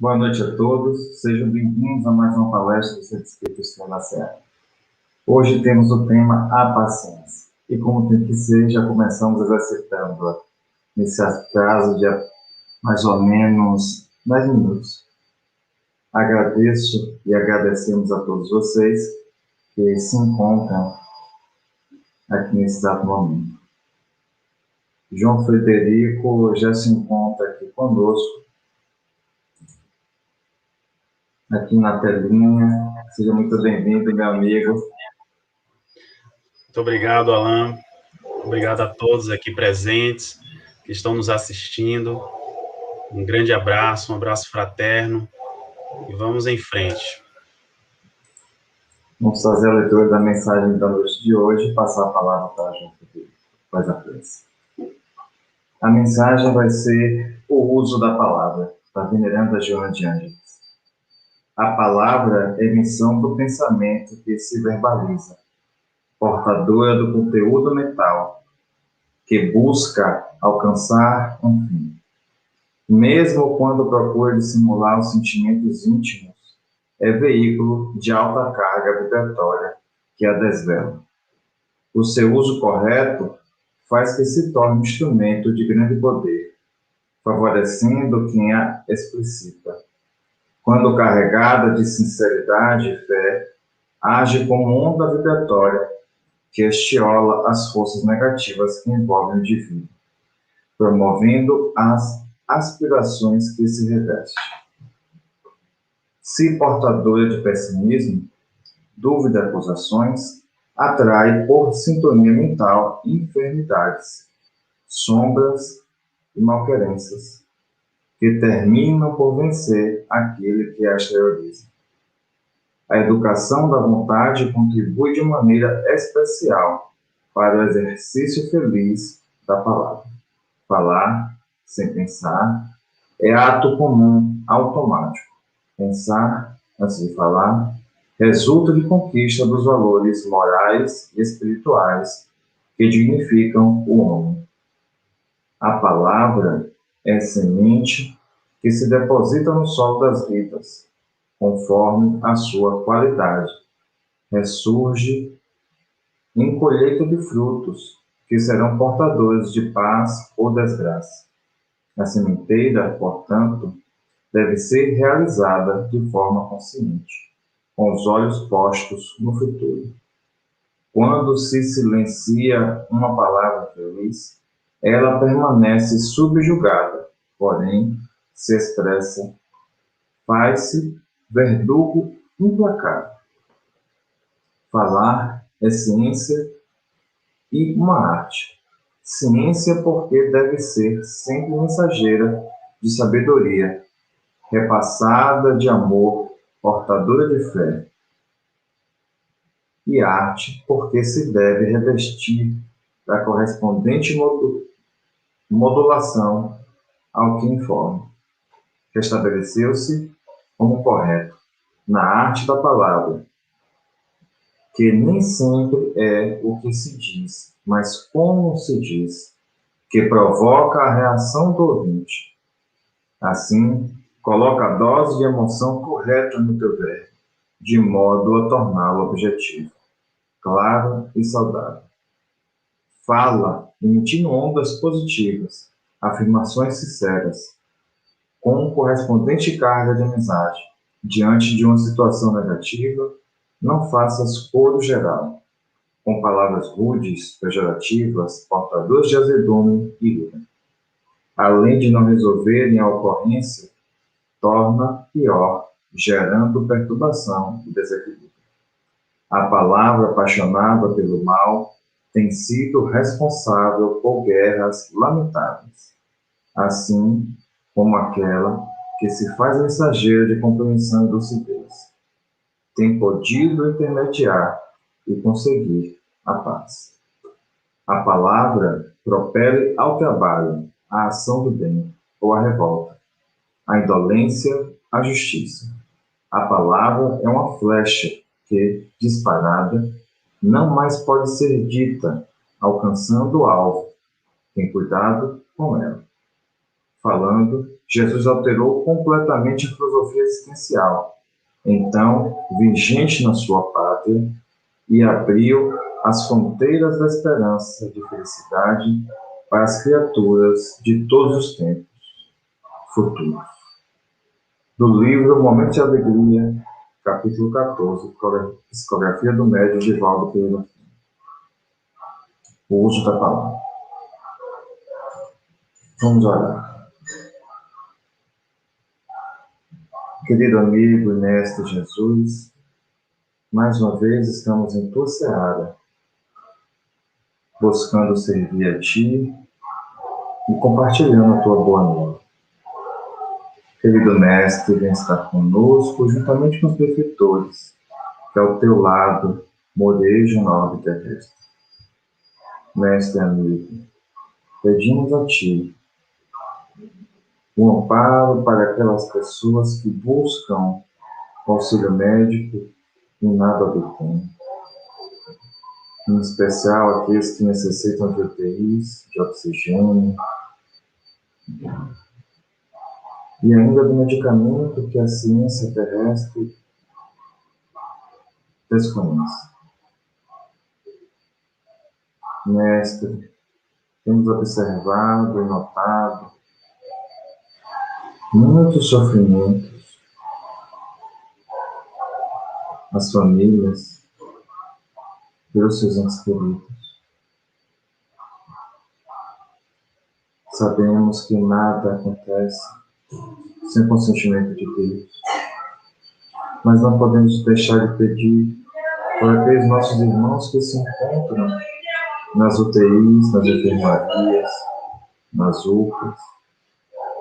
Boa noite a todos, sejam bem-vindos a mais uma palestra do Centro Espírita Estrela Seara. Hoje temos o tema A Paciência, e como tem que ser, já começamos exercitando-a nesse atraso de mais ou menos 10 minutos. Agradeço e agradecemos a todos vocês que se encontram aqui nesse exato momento. João Frederico já se encontra aqui conosco, aqui na telinha. Seja muito bem-vindo, meu amigo. Muito obrigado, Alan. Obrigado a todos aqui presentes que estão nos assistindo. Um grande abraço, um abraço fraterno e vamos em frente. Vamos fazer a leitura da mensagem da noite de hoje e passar a palavra para a gente faz a prece. A mensagem vai ser o uso da palavra, da veneranda Joana de Ângeles. A palavra é emissão do pensamento que se verbaliza, portadora do conteúdo mental, que busca alcançar um fim. Mesmo quando procura dissimular os sentimentos íntimos, é veículo de alta carga vibratória que a desvela. O seu uso correto faz que se torne instrumento de grande poder, favorecendo quem a explicita. Quando carregada de sinceridade e fé, age como onda vibratória que estiola as forças negativas que envolvem o divino, promovendo as aspirações que se reveste. Se portadora de pessimismo, dúvida e acusações, atrai por sintonia mental enfermidades, sombras e malquerenças, que terminam por vencer aquele que as terroriza. A educação da vontade contribui de maneira especial para o exercício feliz da palavra. Falar sem pensar é ato comum, automático. Pensar antes de falar resulta de conquista dos valores morais e espirituais que dignificam o homem. A palavra é semente que se deposita no solo das vidas, conforme a sua qualidade. Ressurge em colheita de frutos, que serão portadores de paz ou desgraça. A sementeira, portanto, deve ser realizada de forma consciente, com os olhos postos no futuro. Quando se silencia uma palavra feliz, ela permanece subjugada, porém se expressa, faz-se verdugo implacável. Falar é ciência e uma arte. Ciência porque deve ser sempre mensageira de sabedoria, repassada de amor, portadora de fé. E arte porque se deve revestir da correspondente modulação ao que informa. Restabeleceu-se como correto na arte da palavra, que nem sempre é o que se diz, mas como se diz, que provoca a reação do ouvinte. Assim, coloca a dose de emoção correta no teu verbo, de modo a torná-lo objetivo, claro e saudável. Fala, emitindo ondas positivas, afirmações sinceras, com correspondente carga de amizade. Diante de uma situação negativa, não faças coro geral, com palavras rudes, pejorativas, portadoras de azedume e ira. Além de não resolverem a ocorrência, torna pior, gerando perturbação e desequilíbrio. A palavra apaixonada pelo mal tem sido responsável por guerras lamentáveis, assim como aquela que se faz mensageira de compreensão e lucidez. Tem podido intermediar e conseguir a paz. A palavra propele ao trabalho, à ação do bem ou à revolta, à indolência, à justiça. A palavra é uma flecha que, disparada, não mais pode ser dita, alcançando o alvo. Tem cuidado com ela. Falando, Jesus alterou completamente a filosofia existencial, então vigente na sua pátria, e abriu as fronteiras da esperança de felicidade para as criaturas de todos os tempos futuros. Do livro Momentos de Alegria, capítulo 14, Psicografia do Médium Divaldo Pereira. O uso da palavra. Vamos orar. Querido amigo e mestre Jesus, mais uma vez estamos em tua seara, buscando servir a ti e compartilhando a tua boa nova. Querido mestre, vem estar conosco, juntamente com os benfeitores, que ao teu lado morejam na orbe terrestre. Mestre amigo, pedimos a ti um amparo para aquelas pessoas que buscam auxílio médico e nada obtêm. Em especial aqueles que necessitam de UTIs, de oxigênio, e ainda do medicamento que a ciência terrestre desconhece. Mestre, temos observado e notado muitos sofrimentos às famílias pelos seus entes queridos. Sabemos que nada acontece sem consentimento de Deus, mas não podemos deixar de pedir por aqueles nossos irmãos que se encontram nas UTIs, nas enfermarias, nas UPAs,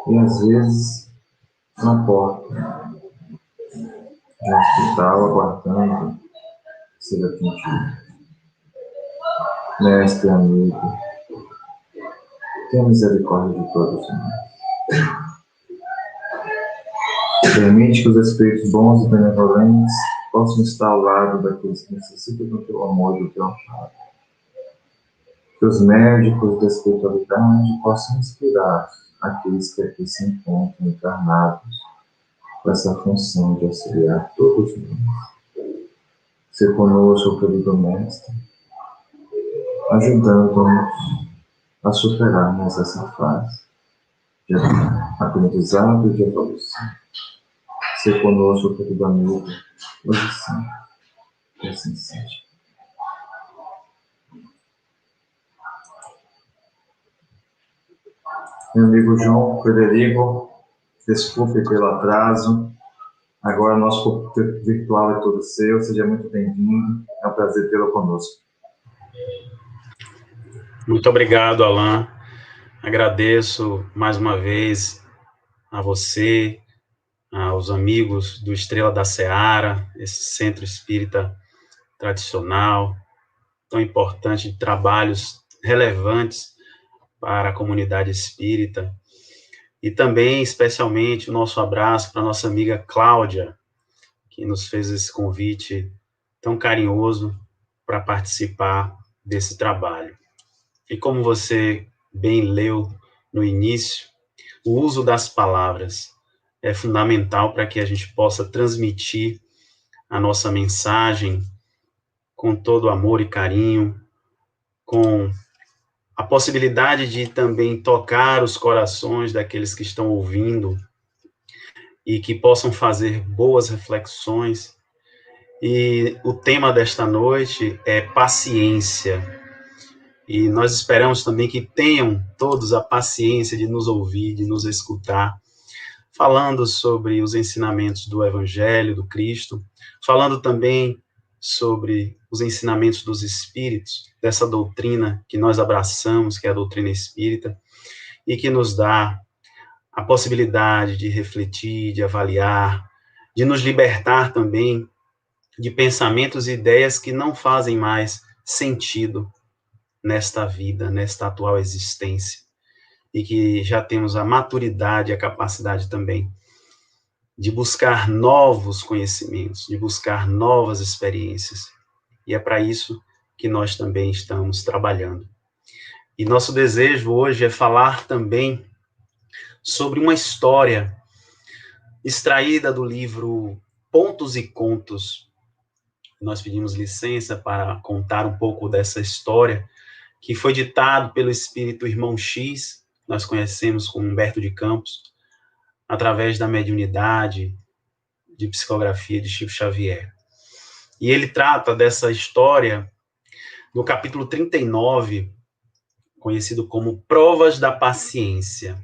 e às vezes na porta de um hospital aguardando ser atendido. Mestre amigo, tenha misericórdia de todos nós. Permite que os espíritos bons e benevolentes possam estar ao lado daqueles que necessitam do teu amor e do teu amparo. Que os médicos da espiritualidade possam inspirar aqueles que aqui se encontram encarnados com essa função de auxiliar todos nós. Ser conosco, querido Mestre, ajudando-nos a superarmos essa fase de aprendizado e de evolução. Ser conosco, querido amigo, hoje sim, que assim seja. Meu amigo João Frederico, desculpe pelo atraso. Agora o nosso público virtual é todo seu. Seja muito bem-vindo. É um prazer tê-lo conosco. Muito obrigado, Alain. Agradeço mais uma vez a você, aos amigos do Estrela da Seara, esse centro espírita tradicional, tão importante, de trabalhos relevantes para a comunidade espírita. E também, especialmente, o nosso abraço para a nossa amiga Cláudia, que nos fez esse convite tão carinhoso para participar desse trabalho. E como você bem leu no início, o uso das palavras é fundamental para que a gente possa transmitir a nossa mensagem com todo amor e carinho, com a possibilidade de também tocar os corações daqueles que estão ouvindo e que possam fazer boas reflexões. E o tema desta noite é paciência. E nós esperamos também que tenham todos a paciência de nos ouvir, de nos escutar, falando sobre os ensinamentos do Evangelho, do Cristo, falando também sobre os ensinamentos dos Espíritos, dessa doutrina que nós abraçamos, que é a doutrina espírita, e que nos dá a possibilidade de refletir, de avaliar, de nos libertar também de pensamentos e ideias que não fazem mais sentido nesta vida, nesta atual existência, e que já temos a maturidade, a capacidade também de buscar novos conhecimentos, de buscar novas experiências. E é para isso que nós também estamos trabalhando. E nosso desejo hoje é falar também sobre uma história extraída do livro Pontos e Contos. Nós pedimos licença para contar um pouco dessa história, que foi ditado pelo espírito Irmão X, nós conhecemos como Humberto de Campos, através da mediunidade de psicografia de Chico Xavier. E ele trata dessa história no capítulo 39, conhecido como Provas da Paciência.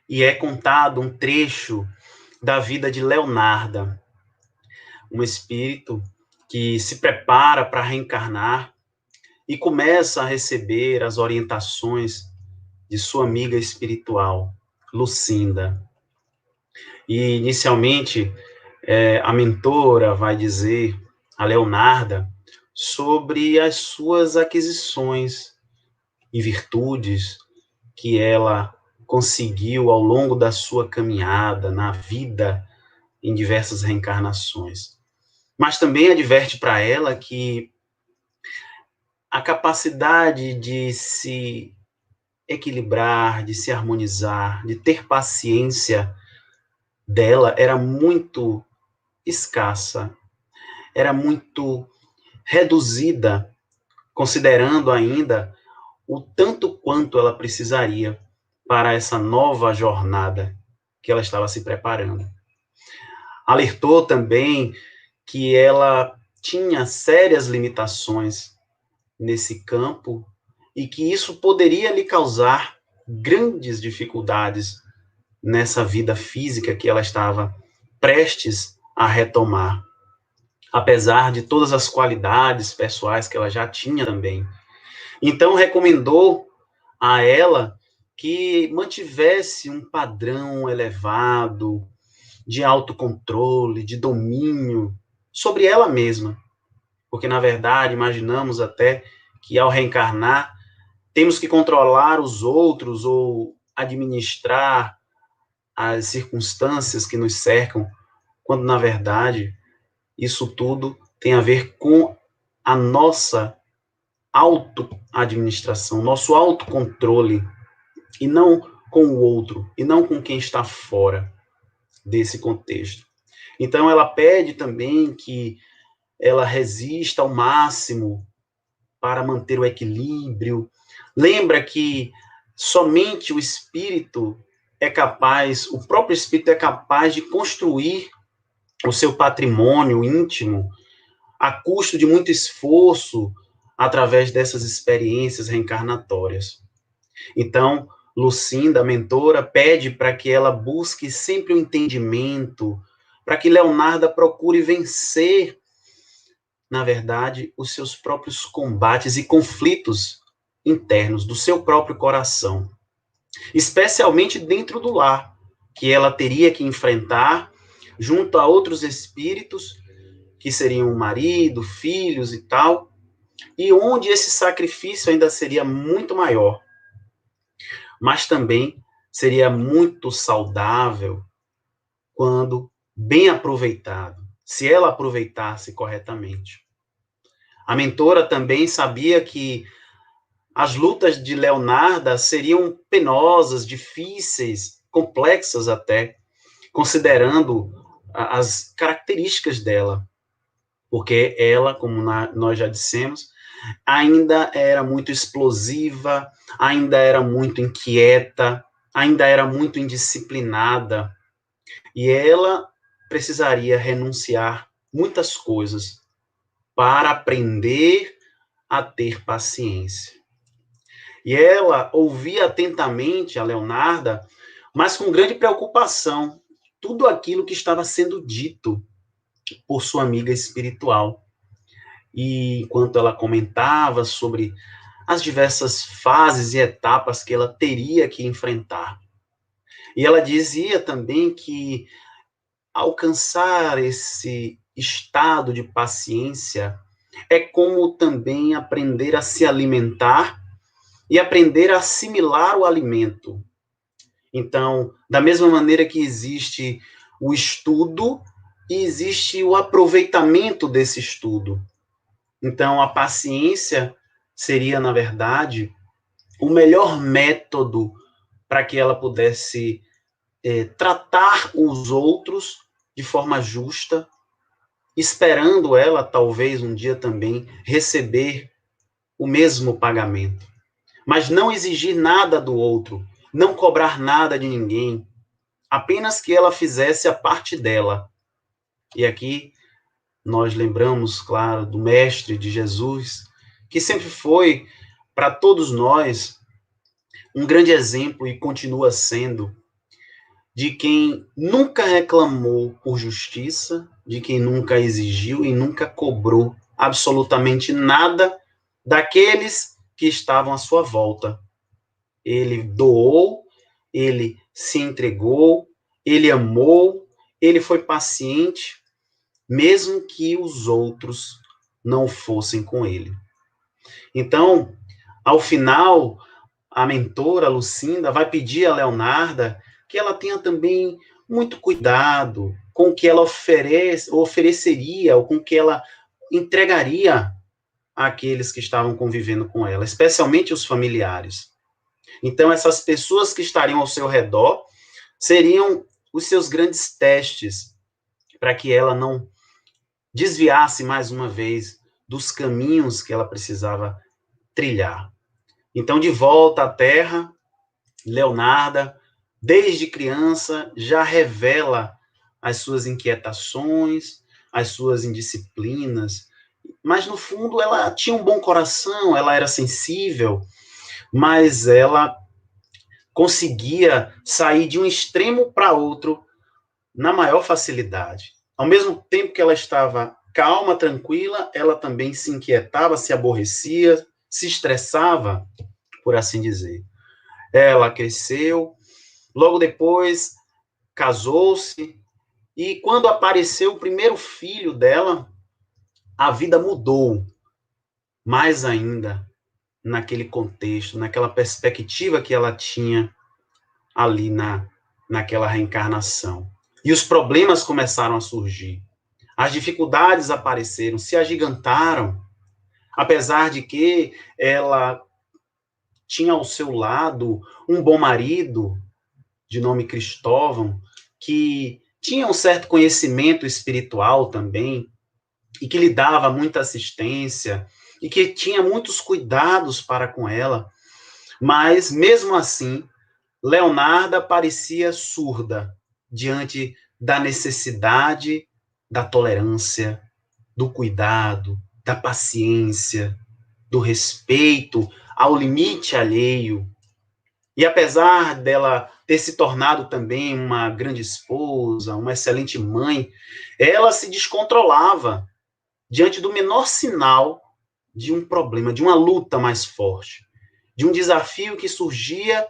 E é contado um trecho da vida de Leonarda, um espírito que se prepara para reencarnar e começa a receber as orientações de sua amiga espiritual, Lucinda. E, inicialmente, a mentora vai dizer a Leonarda sobre as suas aquisições e virtudes que ela conseguiu ao longo da sua caminhada na vida em diversas reencarnações. Mas também adverte para ela que a capacidade de se equilibrar, de se harmonizar, de ter paciência dela era muito escassa, era muito reduzida, considerando ainda o tanto quanto ela precisaria para essa nova jornada que ela estava se preparando. Alertou também que ela tinha sérias limitações nesse campo e que isso poderia lhe causar grandes dificuldades nessa vida física que ela estava prestes a retomar, apesar de todas as qualidades pessoais que ela já tinha também. Então, recomendou a ela que mantivesse um padrão elevado de autocontrole, de domínio sobre ela mesma. Porque, na verdade, imaginamos até que ao reencarnar, temos que controlar os outros ou administrar as circunstâncias que nos cercam, quando, na verdade, isso tudo tem a ver com a nossa auto-administração, nosso autocontrole, e não com o outro, e não com quem está fora desse contexto. Então, ela pede também que ela resista ao máximo para manter o equilíbrio. Lembra que somente o espírito é capaz, o próprio espírito é capaz de construir o seu patrimônio íntimo a custo de muito esforço através dessas experiências reencarnatórias. Então, Lucinda, a mentora, pede para que ela busque sempre o entendimento, para que Leonarda procure vencer, na verdade, os seus próprios combates e conflitos internos do seu próprio coração, especialmente dentro do lar, que ela teria que enfrentar junto a outros espíritos, que seriam o marido, filhos e tal, e onde esse sacrifício ainda seria muito maior, mas também seria muito saudável quando bem aproveitado, se ela aproveitasse corretamente. A mentora também sabia que as lutas de Leonarda seriam penosas, difíceis, complexas até, considerando as características dela, porque ela, como nós já dissemos, ainda era muito explosiva, ainda era muito inquieta, ainda era muito indisciplinada, e ela precisaria renunciar muitas coisas para aprender a ter paciência. E ela ouvia atentamente a Leonarda, mas com grande preocupação, tudo aquilo que estava sendo dito por sua amiga espiritual. E enquanto ela comentava sobre as diversas fases e etapas que ela teria que enfrentar. E ela dizia também que alcançar esse estado de paciência é como também aprender a se alimentar e aprender a assimilar o alimento. Então, da mesma maneira que existe o estudo, existe o aproveitamento desse estudo. Então, a paciência seria, na verdade, o melhor método para que ela pudesse tratar os outros de forma justa, esperando ela, talvez, um dia também receber o mesmo pagamento. Mas não exigir nada do outro, não cobrar nada de ninguém, apenas que ela fizesse a parte dela. E aqui nós lembramos, claro, do Mestre, de Jesus, que sempre foi, para todos nós, um grande exemplo e continua sendo, de quem nunca reclamou por justiça, de quem nunca exigiu e nunca cobrou absolutamente nada daqueles que estavam à sua volta. Ele doou, ele se entregou, ele amou, ele foi paciente, mesmo que os outros não fossem com ele. Então, ao final, a mentora, Lucinda, vai pedir a Leonarda que ela tenha também muito cuidado com o que ela ofereceria, ou com o que ela entregaria àqueles que estavam convivendo com ela, especialmente os familiares. Então, essas pessoas que estariam ao seu redor seriam os seus grandes testes para que ela não desviasse mais uma vez dos caminhos que ela precisava trilhar. Então, de volta à Terra, Leonarda, desde criança, já revela as suas inquietações, as suas indisciplinas, mas no fundo ela tinha um bom coração, ela era sensível, mas ela conseguia sair de um extremo para outro na maior facilidade. Ao mesmo tempo que ela estava calma, tranquila, ela também se inquietava, se aborrecia, se estressava, por assim dizer. Ela cresceu, logo depois casou-se, e quando apareceu o primeiro filho dela, a vida mudou mais ainda naquele contexto, naquela perspectiva que ela tinha ali naquela reencarnação. E os problemas começaram a surgir. As dificuldades apareceram, se agigantaram, apesar de que ela tinha ao seu lado um bom marido, de nome Cristóvão, que tinha um certo conhecimento espiritual também, e que lhe dava muita assistência, e que tinha muitos cuidados para com ela. Mas, mesmo assim, Leonarda parecia surda diante da necessidade da tolerância, do cuidado, da paciência, do respeito ao limite alheio. E apesar dela ter se tornado também uma grande esposa, uma excelente mãe, ela se descontrolava diante do menor sinal de um problema, de uma luta mais forte, de um desafio que surgia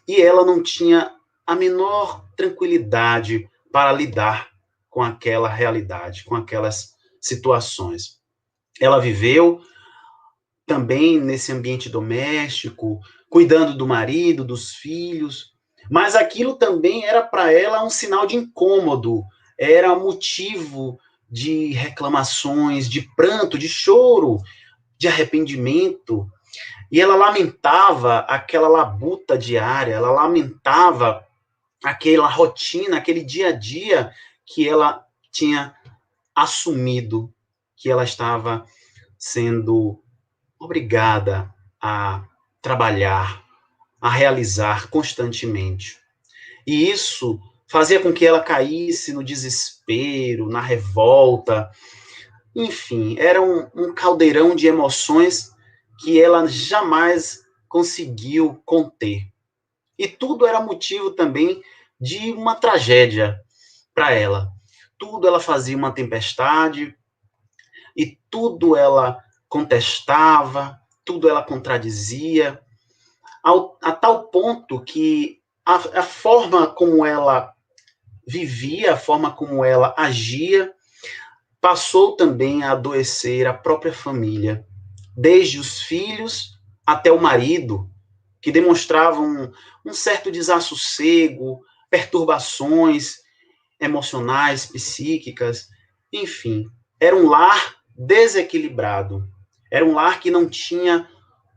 e ela não tinha a menor tranquilidade para lidar com aquela realidade, com aquelas situações. Ela viveu também nesse ambiente doméstico, cuidando do marido, dos filhos, mas aquilo também era para ela um sinal de incômodo, era motivo de reclamações, de pranto, de choro, de arrependimento. E ela lamentava aquela labuta diária, ela lamentava aquela rotina, aquele dia a dia que ela tinha assumido, que ela estava sendo obrigada a trabalhar, a realizar constantemente. E isso fazia com que ela caísse no desespero, na revolta. Enfim, era um caldeirão de emoções que ela jamais conseguiu conter. E tudo era motivo também de uma tragédia para ela. Tudo ela fazia uma tempestade, e tudo ela contestava, tudo ela contradizia, a tal ponto que a forma como ela vivia, a forma como ela agia, passou também a adoecer a própria família, desde os filhos até o marido, que demonstravam um certo desassossego, perturbações emocionais, psíquicas, enfim, era um lar desequilibrado, era um lar que não tinha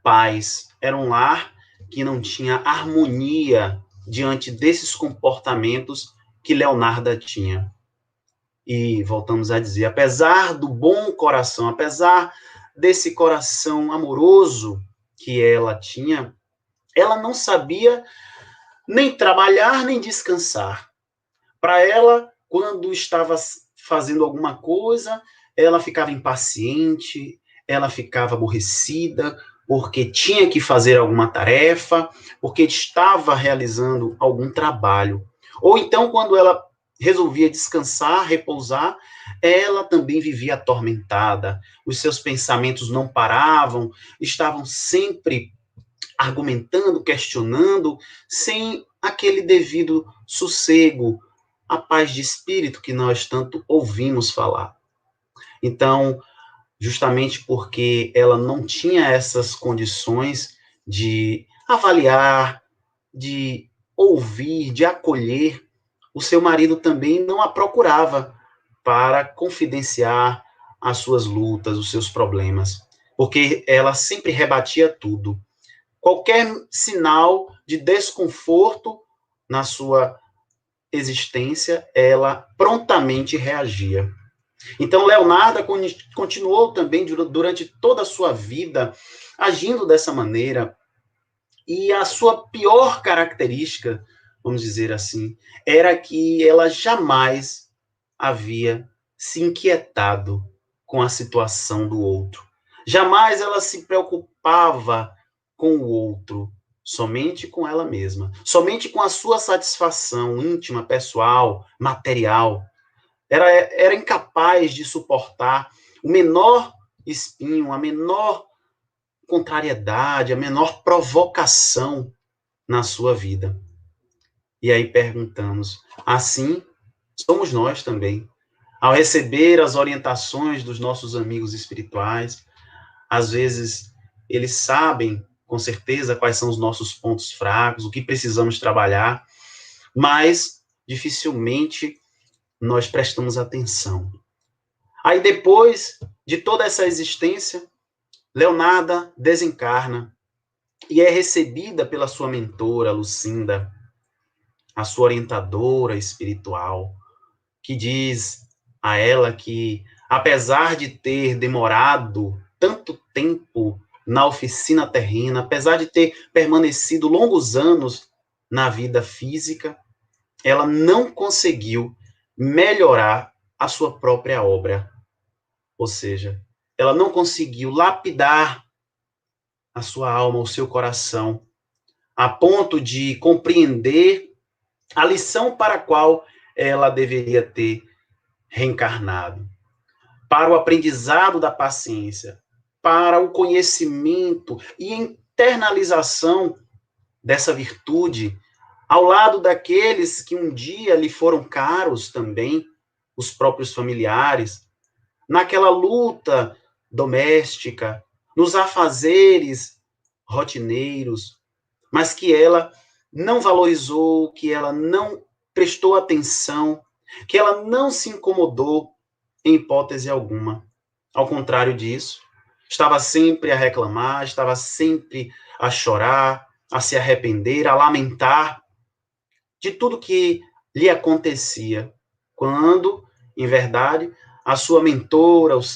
paz, era um lar que não tinha harmonia diante desses comportamentos que Leonarda tinha. E voltamos a dizer, apesar do bom coração, apesar desse coração amoroso que ela tinha, ela não sabia nem trabalhar, nem descansar. Para ela, quando estava fazendo alguma coisa, ela ficava impaciente, ela ficava aborrecida, porque tinha que fazer alguma tarefa, porque estava realizando algum trabalho. Ou então, quando ela resolvia descansar, repousar, ela também vivia atormentada. Os seus pensamentos não paravam, estavam sempre argumentando, questionando, sem aquele devido sossego, a paz de espírito que nós tanto ouvimos falar. Então, justamente porque ela não tinha essas condições de avaliar, de ouvir, de acolher, o seu marido também não a procurava para confidenciar as suas lutas, os seus problemas, porque ela sempre rebatia tudo. Qualquer sinal de desconforto na sua existência, ela prontamente reagia. Então, Leonardo continuou também durante toda a sua vida agindo dessa maneira, e a sua pior característica, vamos dizer assim, era que ela jamais havia se inquietado com a situação do outro. Jamais ela se preocupava com o outro, somente com ela mesma, somente com a sua satisfação íntima, pessoal, material. Era incapaz de suportar o menor espinho, a menor contrariedade, a menor provocação na sua vida. E aí perguntamos, assim somos nós também. Ao receber as orientações dos nossos amigos espirituais, às vezes eles sabem com certeza quais são os nossos pontos fracos, o que precisamos trabalhar, mas dificilmente nós prestamos atenção. Aí depois de toda essa existência, Leonarda desencarna e é recebida pela sua mentora, Lucinda, a sua orientadora espiritual, que diz a ela que, apesar de ter demorado tanto tempo na oficina terrena, apesar de ter permanecido longos anos na vida física, ela não conseguiu melhorar a sua própria obra. Ou seja, ela não conseguiu lapidar a sua alma, o seu coração, a ponto de compreender a lição para a qual ela deveria ter reencarnado. Para o aprendizado da paciência, para o conhecimento e internalização dessa virtude, ao lado daqueles que um dia lhe foram caros também, os próprios familiares, naquela luta doméstica, nos afazeres rotineiros, mas que ela não valorizou, que ela não prestou atenção, que ela não se incomodou em hipótese alguma. Ao contrário disso, estava sempre a reclamar, estava sempre a chorar, a se arrepender, a lamentar de tudo que lhe acontecia, quando, em verdade, a sua mentora, o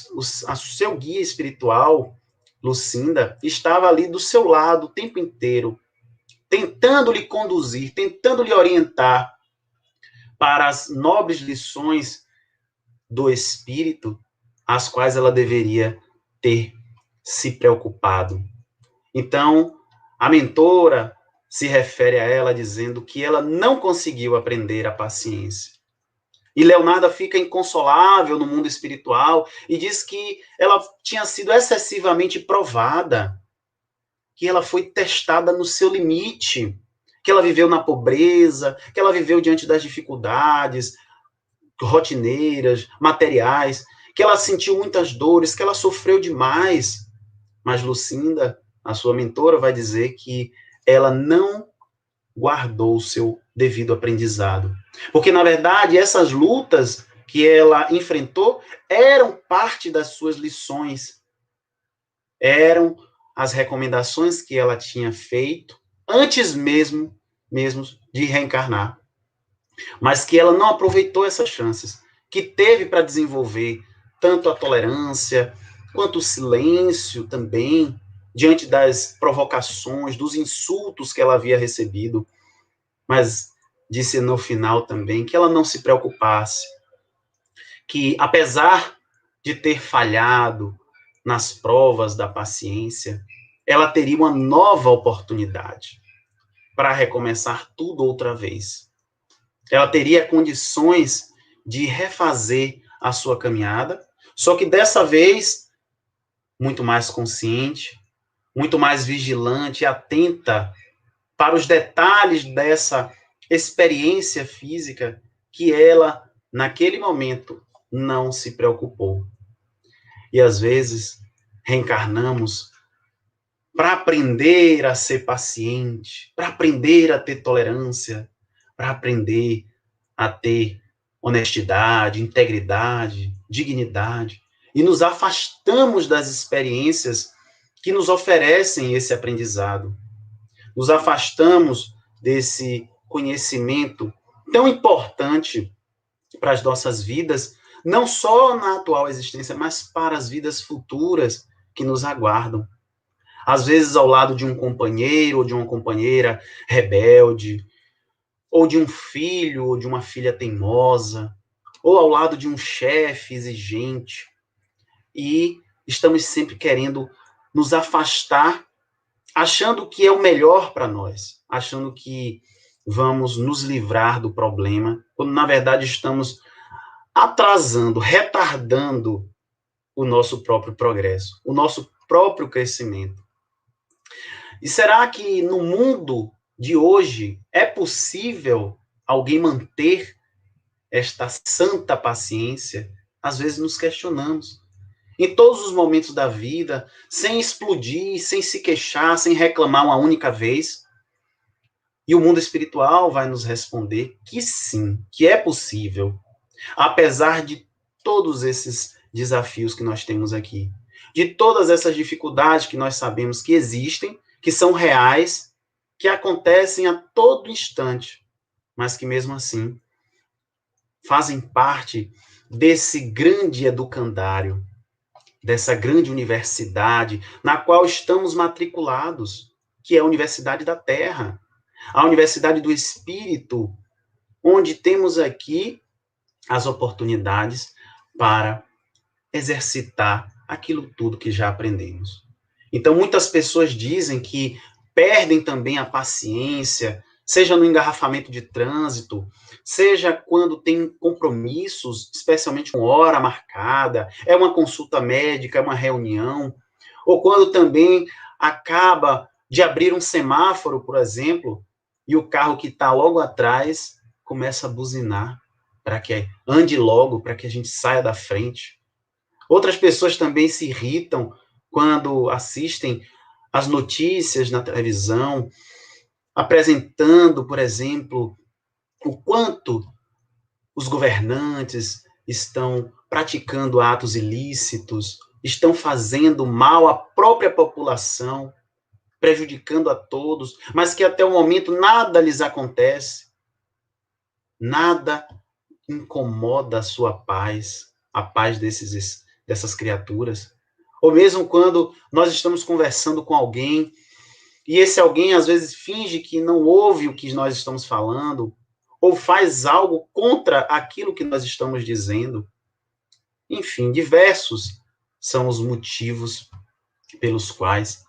seu guia espiritual, Lucinda, estava ali do seu lado o tempo inteiro, tentando lhe conduzir, tentando lhe orientar para as nobres lições do espírito, às quais ela deveria ter se preocupado. Então, a mentora se refere a ela dizendo que ela não conseguiu aprender a paciência. E Leonarda fica inconsolável no mundo espiritual e diz que ela tinha sido excessivamente provada, que ela foi testada no seu limite, que ela viveu na pobreza, que ela viveu diante das dificuldades rotineiras, materiais, que ela sentiu muitas dores, que ela sofreu demais. Mas Lucinda, a sua mentora, vai dizer que ela não guardou o seu devido aprendizado. Porque, na verdade, essas lutas que ela enfrentou eram parte das suas lições, eram as recomendações que ela tinha feito antes mesmo mesmo de reencarnar, mas que ela não aproveitou essas chances que teve para desenvolver tanto a tolerância quanto o silêncio também diante das provocações, dos insultos que ela havia recebido, mas disse no final também que ela não se preocupasse, que apesar de ter falhado nas provas da paciência, ela teria uma nova oportunidade para recomeçar tudo outra vez. Ela teria condições de refazer a sua caminhada, só que dessa vez muito mais consciente, muito mais vigilante e atenta para os detalhes dessa experiência física que ela, naquele momento, não se preocupou. E às vezes reencarnamos para aprender a ser paciente, para aprender a ter tolerância, para aprender a ter honestidade, integridade, dignidade. E nos afastamos das experiências que nos oferecem esse aprendizado. Nos afastamos desse conhecimento tão importante para as nossas vidas, não só na atual existência, mas para as vidas futuras que nos aguardam. Às vezes ao lado de um companheiro ou de uma companheira rebelde, ou de um filho ou de uma filha teimosa, ou ao lado de um chefe exigente. E estamos sempre querendo nos afastar, achando que é o melhor para nós, achando que vamos nos livrar do problema, quando na verdade estamos atrasando, retardando o nosso próprio progresso, o nosso próprio crescimento. E será que no mundo de hoje é possível alguém manter esta santa paciência? Às vezes nos questionamos. Em todos os momentos da vida, sem explodir, sem se queixar, sem reclamar uma única vez. E o mundo espiritual vai nos responder que sim, que é possível, apesar de todos esses desafios que nós temos aqui, de todas essas dificuldades que nós sabemos que existem, que são reais, que acontecem a todo instante, mas que mesmo assim fazem parte desse grande educandário, dessa grande universidade na qual estamos matriculados, que é a Universidade da Terra, a Universidade do Espírito, onde temos aqui as oportunidades para exercitar aquilo tudo que já aprendemos. Então, muitas pessoas dizem que perdem também a paciência, seja no engarrafamento de trânsito, seja quando tem compromissos, especialmente com hora marcada, é uma consulta médica, é uma reunião, ou quando também acaba de abrir um semáforo, por exemplo, e o carro que está logo atrás começa a buzinar para que ande logo, para que a gente saia da frente. Outras pessoas também se irritam quando assistem as notícias na televisão, apresentando, por exemplo, o quanto os governantes estão praticando atos ilícitos, estão fazendo mal à própria população, prejudicando a todos, mas que até o momento nada lhes acontece, nada incomoda a sua paz, a paz dessas criaturas. Ou mesmo quando nós estamos conversando com alguém, e esse alguém às vezes finge que não ouve o que nós estamos falando, ou faz algo contra aquilo que nós estamos dizendo. Enfim, diversos são os motivos pelos quais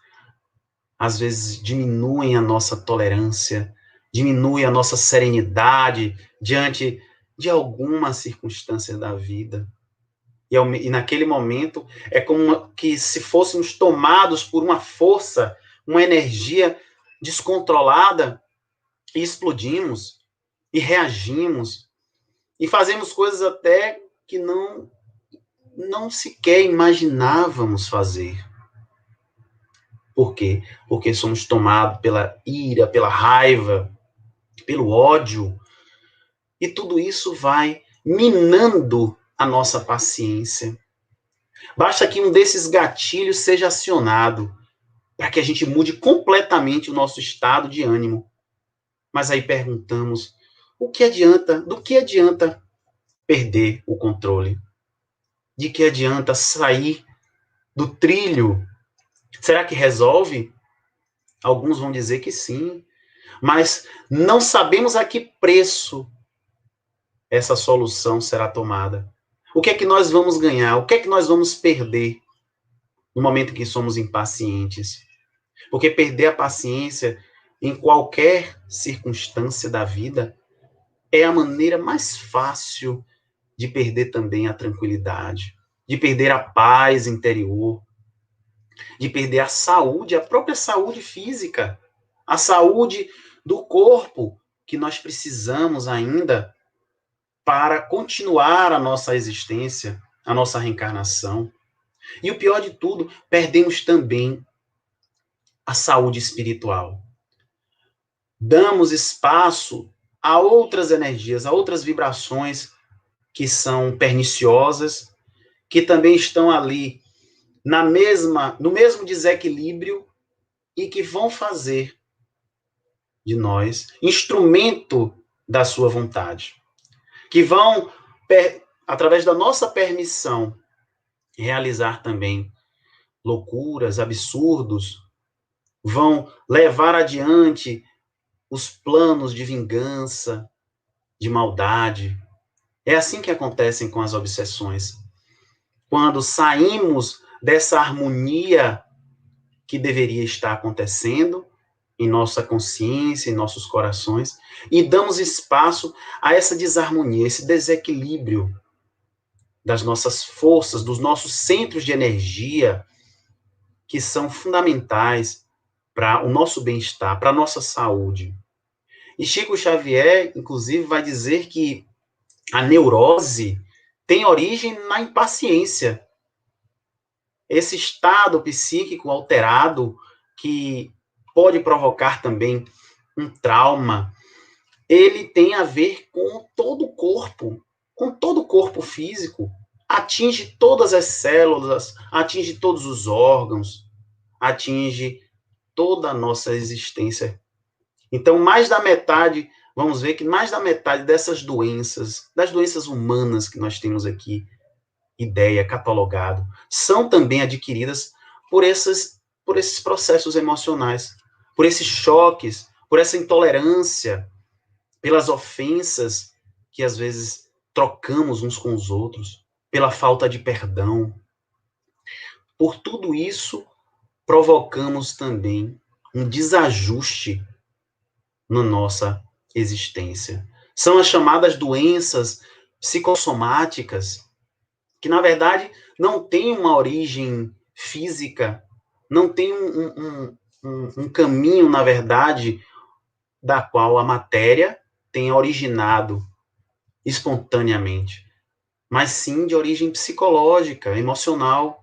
às vezes diminuem a nossa tolerância, diminui a nossa serenidade diante de alguma circunstância da vida. E naquele momento é como que se fôssemos tomados por uma força, uma energia descontrolada, e explodimos, e reagimos, e fazemos coisas até que não sequer imaginávamos fazer. Por quê? Porque somos tomados pela ira, pela raiva, pelo ódio, e tudo isso vai minando a nossa paciência. Basta que um desses gatilhos seja acionado para que a gente mude completamente o nosso estado de ânimo. Mas aí perguntamos, do que adianta perder o controle? De que adianta sair do trilho? Será que resolve? Alguns vão dizer que sim, mas não sabemos a que preço essa solução será tomada. O que é que nós vamos ganhar? O que é que nós vamos perder no momento em que somos impacientes? Porque perder a paciência em qualquer circunstância da vida é a maneira mais fácil de perder também a tranquilidade, de perder a paz interior, de perder a saúde, a própria saúde física, a saúde do corpo que nós precisamos ainda para continuar a nossa existência, a nossa reencarnação. E o pior de tudo, perdemos também a saúde espiritual. Damos espaço a outras energias, a outras vibrações que são perniciosas, que também estão ali no mesmo desequilíbrio e que vão fazer de nós instrumento da sua vontade, que vão, através da nossa permissão, realizar também loucuras, absurdos, vão levar adiante os planos de vingança, de maldade. É assim que acontecem com as obsessões. Quando saímos dessa harmonia que deveria estar acontecendo em nossa consciência, em nossos corações, e damos espaço a essa desarmonia, esse desequilíbrio das nossas forças, dos nossos centros de energia, que são fundamentais para o nosso bem-estar, para a nossa saúde. E Chico Xavier, inclusive, vai dizer que a neurose tem origem na impaciência. Esse estado psíquico alterado, que pode provocar também um trauma, ele tem a ver com todo o corpo físico, atinge todas as células, atinge todos os órgãos, atinge toda a nossa existência. Então, vamos ver que mais da metade dessas doenças, das doenças humanas que nós temos aqui, ideia, catalogado, são também adquiridas por esses processos emocionais, por esses choques, por essa intolerância, pelas ofensas que às vezes trocamos uns com os outros, pela falta de perdão. Por tudo isso, provocamos também um desajuste na nossa existência. São as chamadas doenças psicossomáticas, que na verdade não têm uma origem física, não tem um caminho, na verdade, da qual a matéria tenha originado espontaneamente, mas sim de origem psicológica, emocional.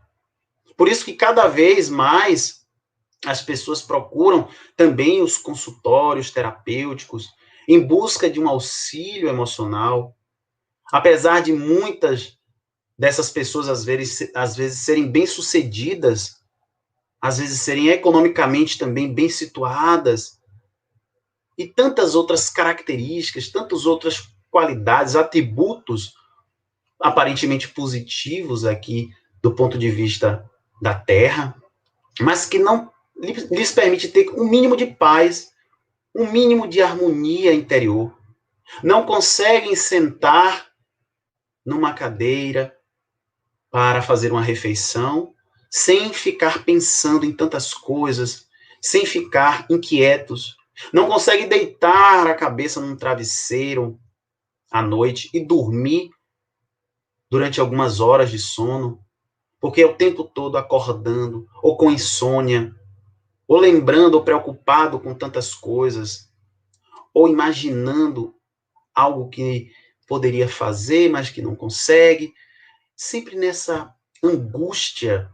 Por isso que cada vez mais as pessoas procuram também os consultórios terapêuticos em busca de um auxílio emocional, apesar de muitas dessas pessoas às vezes serem bem-sucedidas, às vezes serem economicamente também bem situadas, e tantas outras características, tantas outras qualidades, atributos aparentemente positivos aqui do ponto de vista da Terra, mas que não lhes permite ter um mínimo de paz, um mínimo de harmonia interior. Não conseguem sentar numa cadeira para fazer uma refeição sem ficar pensando em tantas coisas, sem ficar inquietos. Não conseguem deitar a cabeça num travesseiro à noite e dormir durante algumas horas de sono, porque é o tempo todo acordando, ou com insônia, ou lembrando ou preocupado com tantas coisas, ou imaginando algo que poderia fazer, mas que não consegue, sempre nessa angústia.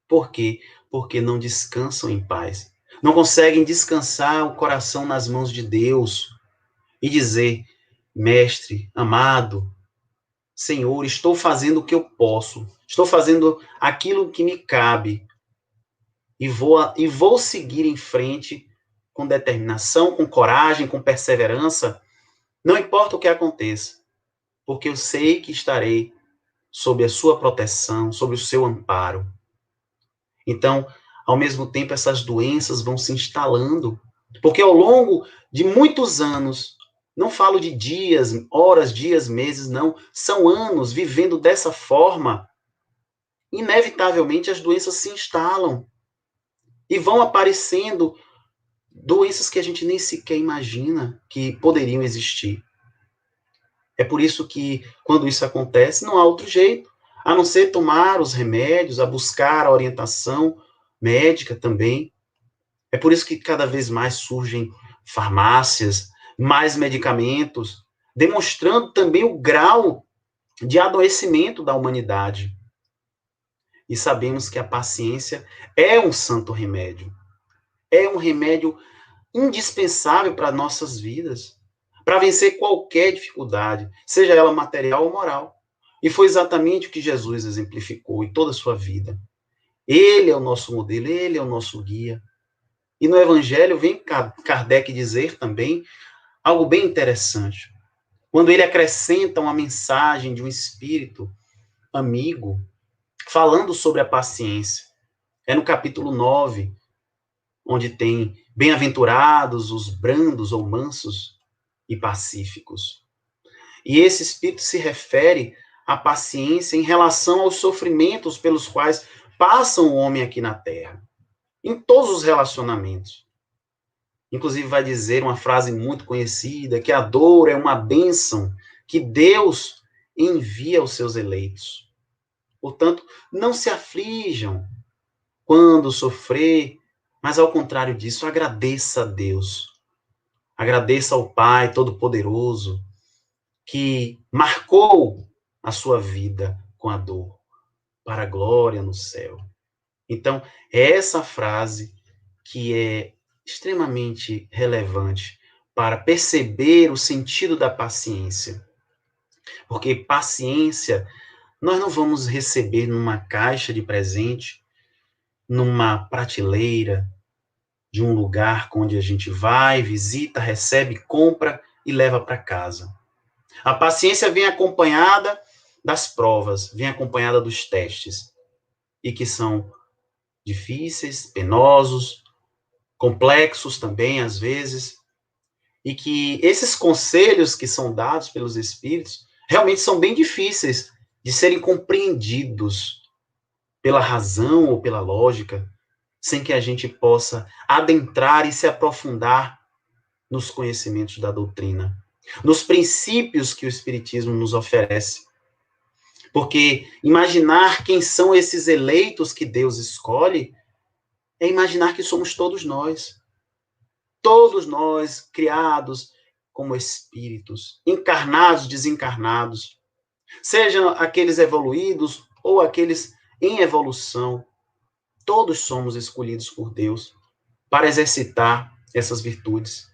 Por quê? Porque não descansam em paz. Não conseguem descansar o coração nas mãos de Deus e dizer: Mestre, amado, Senhor, estou fazendo o que eu posso, estou fazendo aquilo que me cabe, e vou seguir em frente com determinação, com coragem, com perseverança, não importa o que aconteça, porque eu sei que estarei sob a sua proteção, sob o seu amparo. Então, ao mesmo tempo, essas doenças vão se instalando, porque ao longo de muitos anos, não falo de dias, horas, dias, meses, não, são anos vivendo dessa forma, inevitavelmente as doenças se instalam e vão aparecendo doenças que a gente nem sequer imagina que poderiam existir. É por isso que, quando isso acontece, não há outro jeito, a não ser tomar os remédios, a buscar a orientação médica também. É por isso que cada vez mais surgem farmácias, mais medicamentos, demonstrando também o grau de adoecimento da humanidade. E sabemos que a paciência é um santo remédio. É um remédio indispensável para nossas vidas, para vencer qualquer dificuldade, seja ela material ou moral. E foi exatamente o que Jesus exemplificou em toda a sua vida. Ele é o nosso modelo, ele é o nosso guia. E no Evangelho vem Kardec dizer também algo bem interessante. Quando ele acrescenta uma mensagem de um espírito amigo, falando sobre a paciência. É no capítulo 9, onde tem bem-aventurados os brandos ou mansos e pacíficos. E esse espírito se refere à paciência em relação aos sofrimentos pelos quais passa o homem aqui na Terra, em todos os relacionamentos. Inclusive vai dizer uma frase muito conhecida, que a dor é uma bênção que Deus envia aos seus eleitos. Portanto, não se aflijam quando sofrer, mas ao contrário disso, agradeça a Deus. Agradeça ao Pai Todo-Poderoso, que marcou a sua vida com a dor, para a glória no céu. Então, é essa frase que é extremamente relevante para perceber o sentido da paciência. Porque paciência nós não vamos receber numa caixa de presente, numa prateleira, de um lugar onde a gente vai, visita, recebe, compra e leva para casa. A paciência vem acompanhada das provas, vem acompanhada dos testes, e que são difíceis, penosos, complexos também, às vezes, e que esses conselhos que são dados pelos espíritos realmente são bem difíceis de serem compreendidos pela razão ou pela lógica, sem que a gente possa adentrar e se aprofundar nos conhecimentos da doutrina, nos princípios que o Espiritismo nos oferece. Porque imaginar quem são esses eleitos que Deus escolhe é imaginar que somos todos nós criados como espíritos, encarnados, desencarnados, sejam aqueles evoluídos ou aqueles em evolução. Todos somos escolhidos por Deus para exercitar essas virtudes.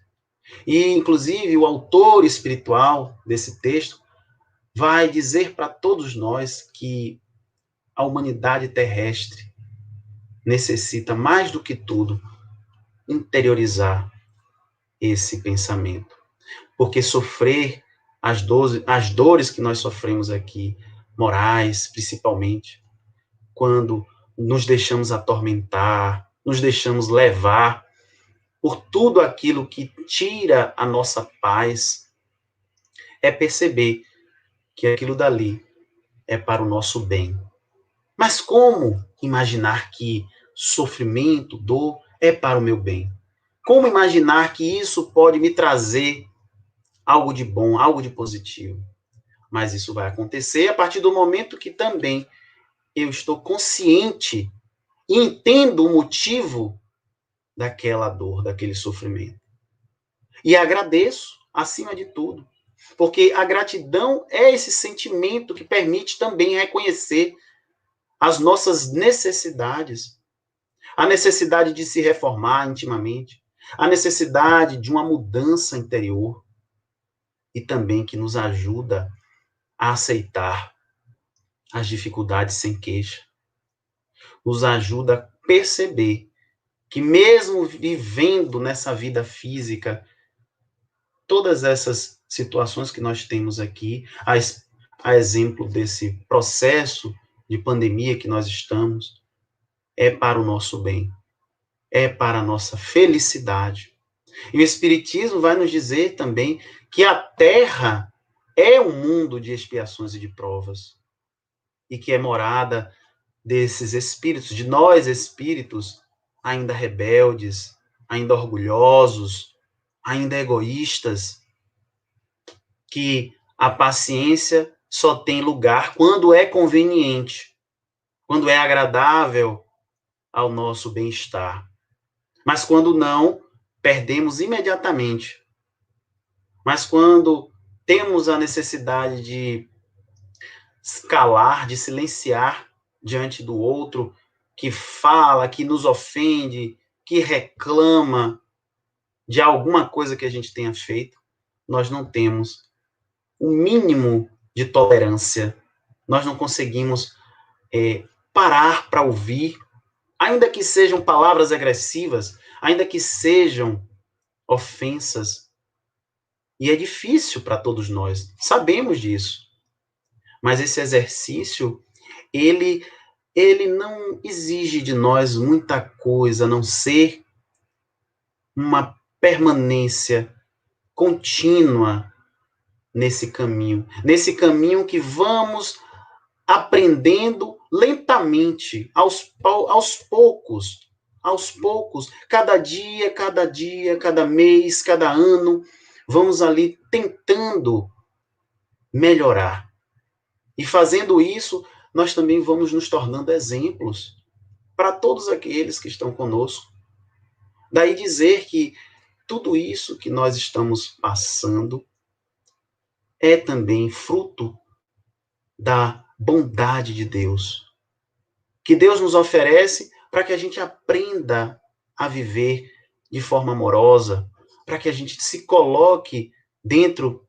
E, inclusive, o autor espiritual desse texto vai dizer para todos nós que a humanidade terrestre necessita, mais do que tudo, interiorizar esse pensamento. Porque sofrer as dores que nós sofremos aqui, morais, principalmente, quando nos deixamos atormentar, nos deixamos levar por tudo aquilo que tira a nossa paz, é perceber que aquilo dali é para o nosso bem. Mas como imaginar que sofrimento, dor, é para o meu bem? Como imaginar que isso pode me trazer algo de bom, algo de positivo? Mas isso vai acontecer a partir do momento que também eu estou consciente e entendo o motivo daquela dor, daquele sofrimento. E agradeço, acima de tudo, porque a gratidão é esse sentimento que permite também reconhecer as nossas necessidades, a necessidade de se reformar intimamente, a necessidade de uma mudança interior, e também que nos ajuda a aceitar as dificuldades sem queixa, nos ajuda a perceber que mesmo vivendo nessa vida física, todas essas situações que nós temos aqui, a exemplo desse processo de pandemia que nós estamos, é para o nosso bem, é para a nossa felicidade. E o Espiritismo vai nos dizer também que a Terra é um mundo de expiações e de provas, e que é morada desses espíritos, de nós espíritos, ainda rebeldes, ainda orgulhosos, ainda egoístas, que a paciência só tem lugar quando é conveniente, quando é agradável ao nosso bem-estar. Mas quando não, perdemos imediatamente. Mas quando temos a necessidade de calar, de silenciar diante do outro, que fala, que nos ofende, que reclama de alguma coisa que a gente tenha feito, nós não temos o mínimo de tolerância. Nós não conseguimos parar para ouvir, ainda que sejam palavras agressivas, ainda que sejam ofensas. E é difícil para todos nós, sabemos disso. Mas esse exercício, ele não exige de nós muita coisa, a não ser uma permanência contínua nesse caminho que vamos aprendendo lentamente, aos poucos, cada dia, cada mês, cada ano, vamos ali tentando melhorar. E fazendo isso, nós também vamos nos tornando exemplos para todos aqueles que estão conosco. Daí dizer que tudo isso que nós estamos passando é também fruto da bondade de Deus, que Deus nos oferece para que a gente aprenda a viver de forma amorosa, para que a gente se coloque dentro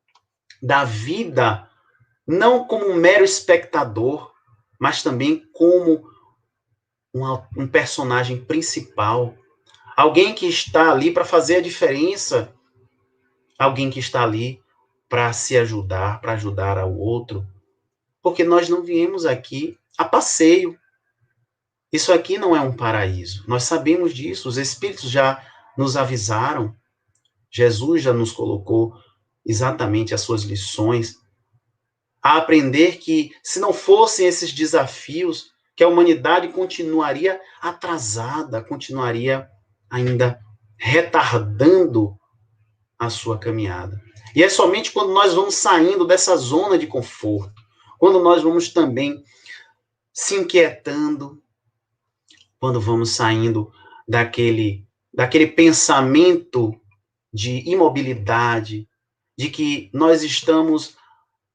da vida, não como um mero espectador, mas também como um personagem principal, alguém que está ali para fazer a diferença, alguém que está ali para se ajudar, para ajudar ao outro, porque nós não viemos aqui a passeio. Isso aqui não é um paraíso. Nós sabemos disso, os espíritos já nos avisaram, Jesus já nos colocou exatamente as suas lições, a aprender que, se não fossem esses desafios, que a humanidade continuaria atrasada, continuaria ainda retardando a sua caminhada. E é somente quando nós vamos saindo dessa zona de conforto, quando nós vamos também se inquietando, quando vamos saindo daquele pensamento de imobilidade, de que nós estamos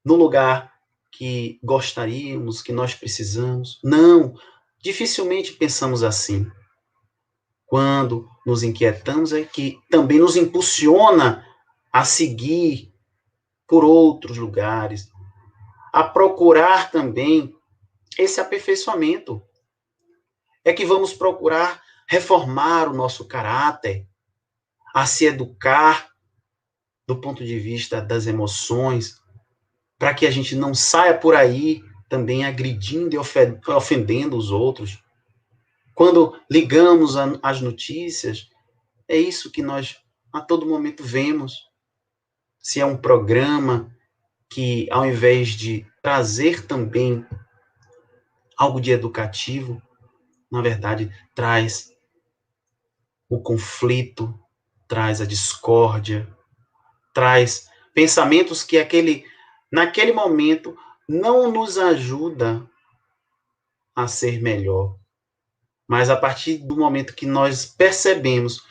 no lugar que gostaríamos, que nós precisamos. Não, dificilmente pensamos assim. Quando nos inquietamos é que também nos impulsiona a seguir por outros lugares, a procurar também esse aperfeiçoamento. É que vamos procurar reformar o nosso caráter, a se educar do ponto de vista das emoções, para que a gente não saia por aí também agredindo e ofendendo os outros. Quando ligamos as notícias, é isso que nós a todo momento vemos. Se é um programa que, ao invés de trazer também algo de educativo, na verdade, traz o conflito, traz a discórdia, traz pensamentos que naquele momento não nos ajuda a ser melhor. Mas a partir do momento que nós percebemos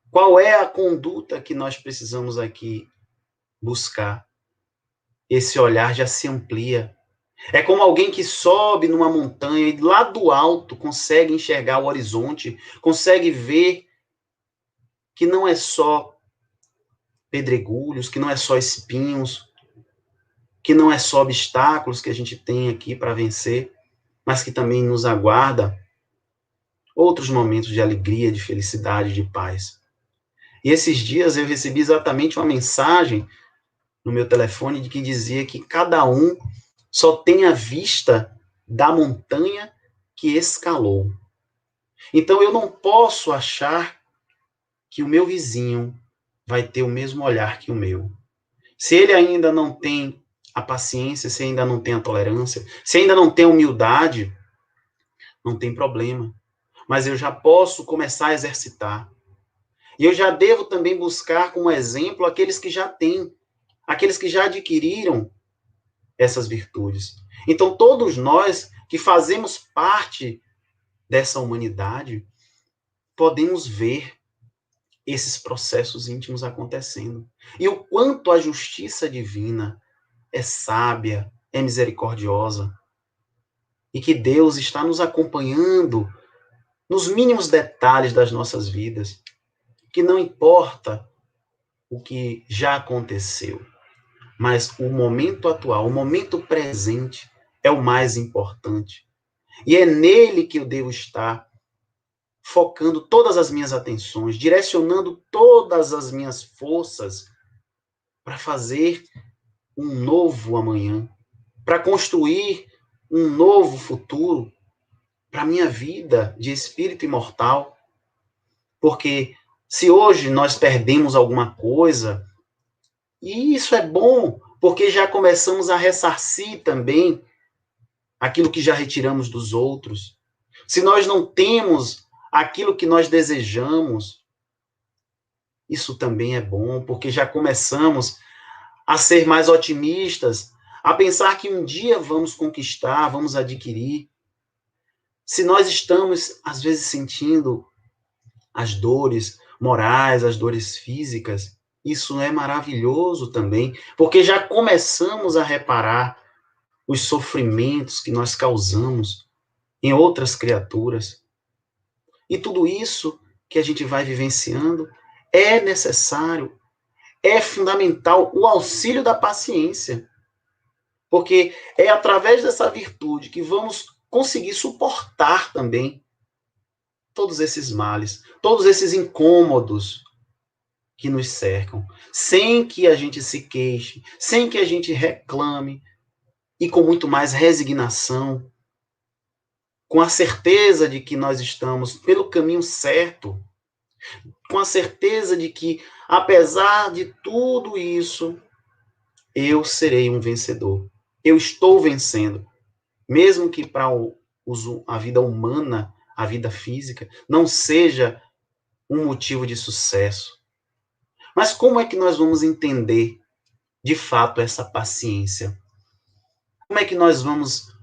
qual é a conduta que nós precisamos aqui buscar, esse olhar já se amplia. É como alguém que sobe numa montanha e lá do alto consegue enxergar o horizonte, consegue ver que não é só pedregulhos, que não é só espinhos, que não é só obstáculos que a gente tem aqui para vencer, mas que também nos aguarda outros momentos de alegria, de felicidade, de paz. E esses dias eu recebi exatamente uma mensagem no meu telefone de que dizia que cada um só tem a vista da montanha que escalou. Então eu não posso achar que o meu vizinho vai ter o mesmo olhar que o meu. Se ele ainda não tem a paciência, se ainda não tem a tolerância, se ainda não tem a humildade, não tem problema. Mas eu já posso começar a exercitar. E eu já devo também buscar como exemplo aqueles que já têm, aqueles que já adquiriram essas virtudes. Então, todos nós que fazemos parte dessa humanidade, podemos ver esses processos íntimos acontecendo. E o quanto a justiça divina é sábia, é misericordiosa, e que Deus está nos acompanhando nos mínimos detalhes das nossas vidas, que não importa o que já aconteceu, mas o momento atual, o momento presente é o mais importante. E é nele que eu devo estar focando todas as minhas atenções, direcionando todas as minhas forças para fazer um novo amanhã, para construir um novo futuro para a minha vida de espírito imortal. Porque se hoje nós perdemos alguma coisa, e isso é bom, porque já começamos a ressarcir também aquilo que já retiramos dos outros. Se nós não temos aquilo que nós desejamos, isso também é bom, porque já começamos a ser mais otimistas, a pensar que um dia vamos conquistar, vamos adquirir. Se nós estamos, às vezes, sentindo as dores morais, as dores físicas, isso é maravilhoso também, porque já começamos a reparar os sofrimentos que nós causamos em outras criaturas. E tudo isso que a gente vai vivenciando é necessário, é fundamental o auxílio da paciência. Porque é através dessa virtude que vamos conseguir suportar também todos esses males, todos esses incômodos que nos cercam, sem que a gente se queixe, sem que a gente reclame, e com muito mais resignação, com a certeza de que nós estamos pelo caminho certo, com a certeza de que, apesar de tudo isso, eu serei um vencedor. Eu estou vencendo. Mesmo que para a vida humana, a vida física, não seja um motivo de sucesso. Mas como é que nós vamos entender, de fato, essa paciência? Como é que nós vamos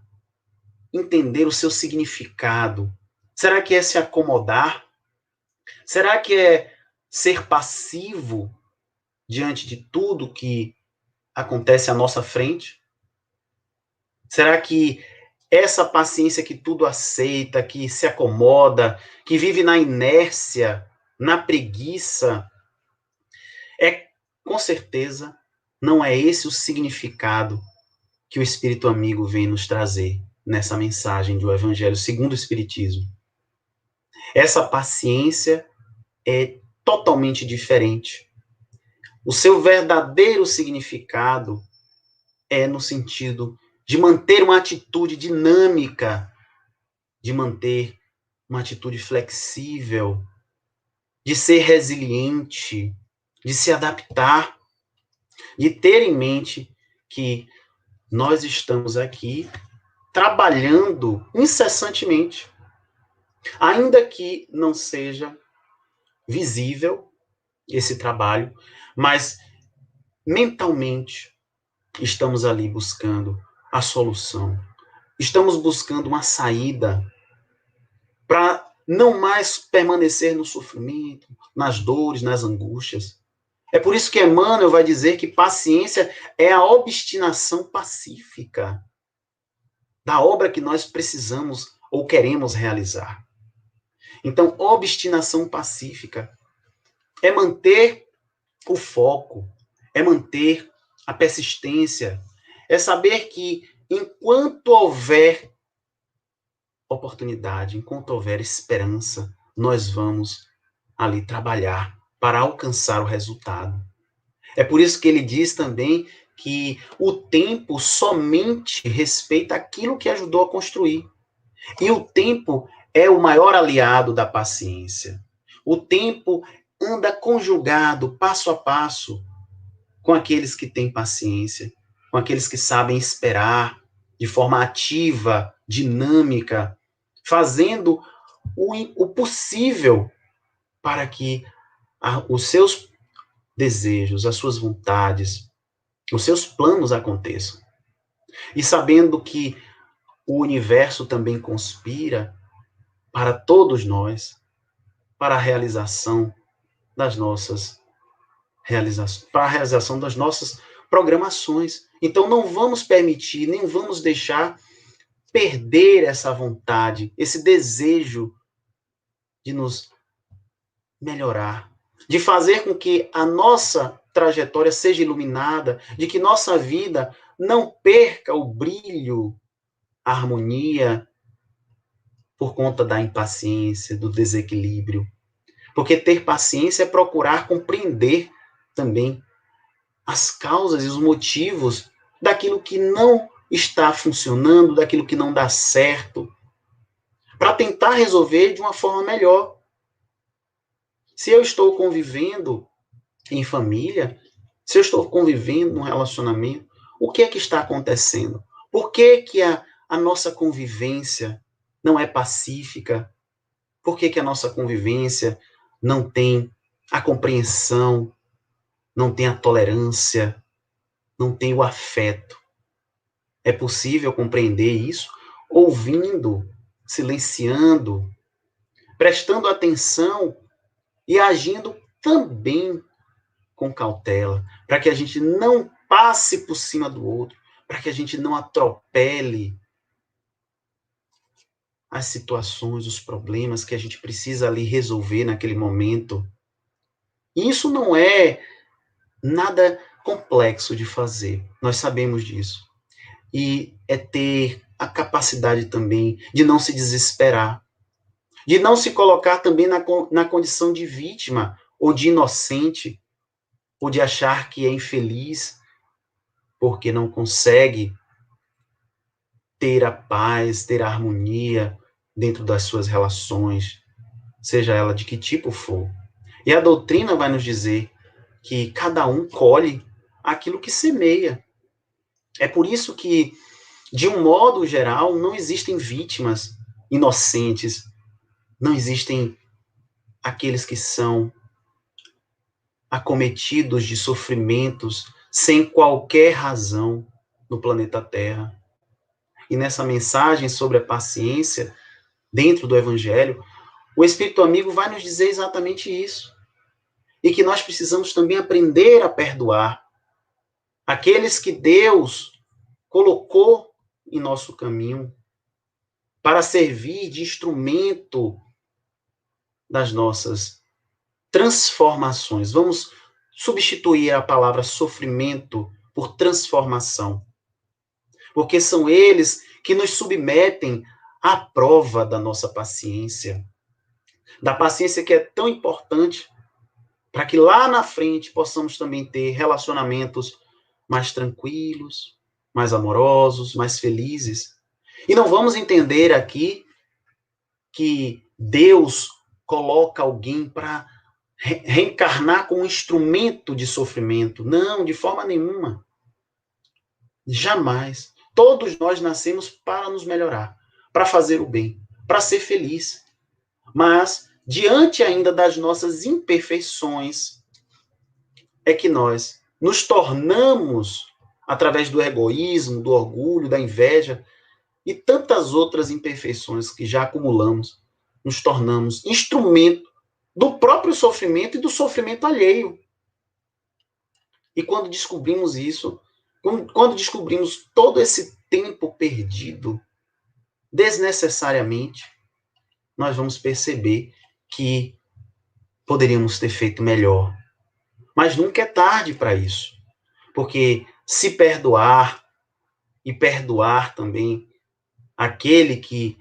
entender o seu significado? Será que é se acomodar? Será que é ser passivo diante de tudo que acontece à nossa frente? Será que essa paciência que tudo aceita, que se acomoda, que vive na inércia, na preguiça, com certeza, não é esse o significado que o Espírito Amigo vem nos trazer nessa mensagem do Evangelho segundo o Espiritismo. Essa paciência é totalmente diferente. O seu verdadeiro significado é no sentido de manter uma atitude dinâmica, de manter uma atitude flexível, de ser resiliente, de se adaptar, de ter em mente que nós estamos aqui trabalhando incessantemente, ainda que não seja visível esse trabalho, mas mentalmente estamos ali buscando a solução, estamos buscando uma saída para não mais permanecer no sofrimento, nas dores, nas angústias. É por isso que Emmanuel vai dizer que paciência é a obstinação pacífica da obra que nós precisamos ou queremos realizar. Então, obstinação pacífica é manter o foco, é manter a persistência, é saber que enquanto houver oportunidade, enquanto houver esperança, nós vamos ali trabalhar para alcançar o resultado. É por isso que ele diz também que o tempo somente respeita aquilo que ajudou a construir. E o tempo é o maior aliado da paciência. O tempo anda conjugado, passo a passo, com aqueles que têm paciência, com aqueles que sabem esperar de forma ativa, dinâmica, fazendo o possível para que os seus desejos, as suas vontades, os seus planos aconteçam. E sabendo que o universo também conspira para todos nós, para a realização das nossas para a realização das nossas programações. Então não vamos permitir, nem vamos deixar perder essa vontade, esse desejo de nos melhorar, de fazer com que a nossa trajetória seja iluminada, de que nossa vida não perca o brilho, a harmonia, por conta da impaciência, do desequilíbrio. Porque ter paciência é procurar compreender também as causas e os motivos daquilo que não está funcionando, daquilo que não dá certo, para tentar resolver de uma forma melhor. Se eu estou convivendo em família, se eu estou convivendo num relacionamento, o que é que está acontecendo? Por que que a nossa convivência não é pacífica? Por que que a nossa convivência não tem a compreensão, não tem a tolerância, não tem o afeto? É possível compreender isso ouvindo, silenciando, prestando atenção e agindo também com cautela, para que a gente não passe por cima do outro, para que a gente não atropele as situações, os problemas que a gente precisa ali resolver naquele momento. Isso não é nada complexo de fazer, nós sabemos disso. E é ter a capacidade também de não se desesperar, de não se colocar também na condição de vítima ou de inocente, ou de achar que é infeliz porque não consegue ter a paz, ter a harmonia dentro das suas relações, seja ela de que tipo for. E a doutrina vai nos dizer que cada um colhe aquilo que semeia. É por isso que, de um modo geral, não existem vítimas inocentes, não existem aqueles que são acometidos de sofrimentos sem qualquer razão no planeta Terra. E nessa mensagem sobre a paciência, dentro do Evangelho, o Espírito Amigo vai nos dizer exatamente isso. E que nós precisamos também aprender a perdoar aqueles que Deus colocou em nosso caminho para servir de instrumento das nossas transformações. Vamos substituir a palavra sofrimento por transformação. Porque são eles que nos submetem à prova da nossa paciência. Da paciência que é tão importante para que lá na frente possamos também ter relacionamentos mais tranquilos, mais amorosos, mais felizes. E não vamos entender aqui que Deus coloca alguém para reencarnar como um instrumento de sofrimento. Não, de forma nenhuma. Jamais. Todos nós nascemos para nos melhorar, para fazer o bem, para ser feliz. Mas, diante ainda das nossas imperfeições, é que nós nos tornamos, através do egoísmo, do orgulho, da inveja e tantas outras imperfeições que já acumulamos, nos tornamos instrumento do próprio sofrimento e do sofrimento alheio. E quando descobrimos isso, quando descobrimos todo esse tempo perdido, desnecessariamente, nós vamos perceber que poderíamos ter feito melhor. Mas nunca é tarde para isso. Porque se perdoar e perdoar também aquele que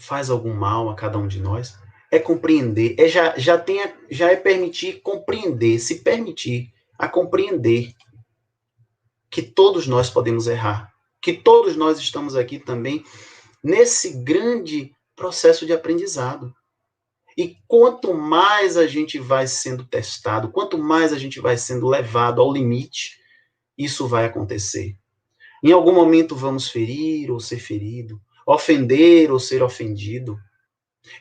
faz algum mal a cada um de nós, é compreender, já é permitir compreender, se permitir a compreender que todos nós podemos errar, que todos nós estamos aqui também nesse grande processo de aprendizado. E quanto mais a gente vai sendo testado, quanto mais a gente vai sendo levado ao limite, isso vai acontecer. Em algum momento vamos ferir ou ser ferido, ofender ou ser ofendido.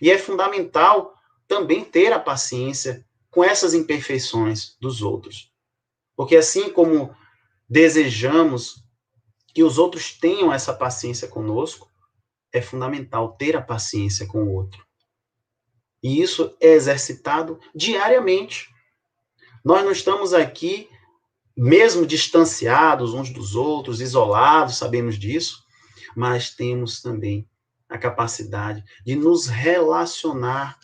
E é fundamental também ter a paciência com essas imperfeições dos outros. Porque assim como desejamos que os outros tenham essa paciência conosco, é fundamental ter a paciência com o outro. E isso é exercitado diariamente. Nós não estamos aqui, mesmo distanciados uns dos outros, isolados, sabemos disso, mas temos também a capacidade de nos relacionar,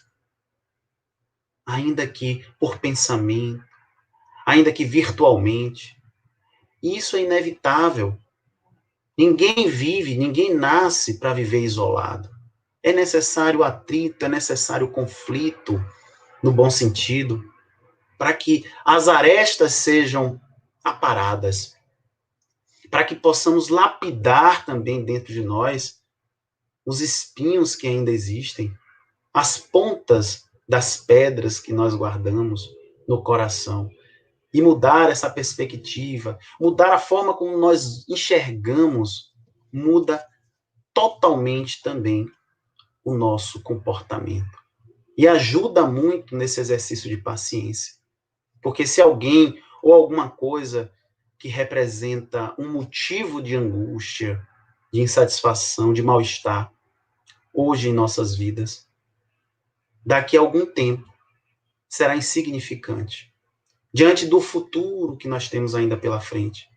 ainda que por pensamento, ainda que virtualmente. E isso é inevitável. Ninguém vive, ninguém nasce para viver isolado. É necessário atrito, é necessário conflito, no bom sentido, para que as arestas sejam aparadas, para que possamos lapidar também dentro de nós os espinhos que ainda existem, as pontas das pedras que nós guardamos no coração, e mudar essa perspectiva, mudar a forma como nós enxergamos, muda totalmente também o nosso comportamento. E ajuda muito nesse exercício de paciência. Porque se alguém ou alguma coisa que representa um motivo de angústia, de insatisfação, de mal-estar, hoje em nossas vidas, daqui a algum tempo será insignificante. Diante do futuro que nós temos ainda pela frente,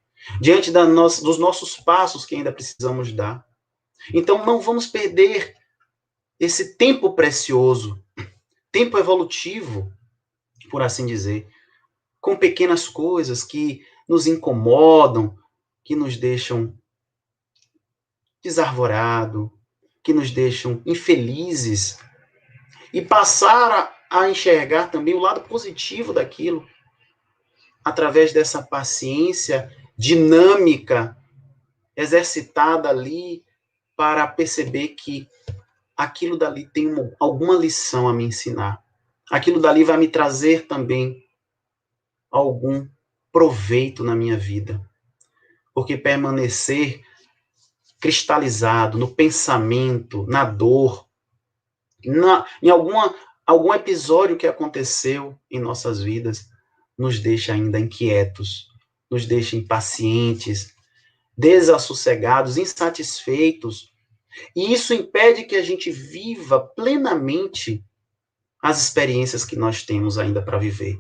diante dos nossos passos que ainda precisamos dar. Então, não vamos perder esse tempo precioso, tempo evolutivo, por assim dizer, com pequenas coisas que nos incomodam, que nos deixam desarvorados, que nos deixam infelizes, e passar a enxergar também o lado positivo daquilo, através dessa paciência dinâmica, exercitada ali, para perceber que aquilo dali tem alguma lição a me ensinar. Aquilo dali vai me trazer também algum proveito na minha vida. Porque permanecer cristalizado no pensamento, na dor, em algum episódio que aconteceu em nossas vidas, nos deixa ainda inquietos, nos deixa impacientes, desassossegados, insatisfeitos. E isso impede que a gente viva plenamente as experiências que nós temos ainda para viver.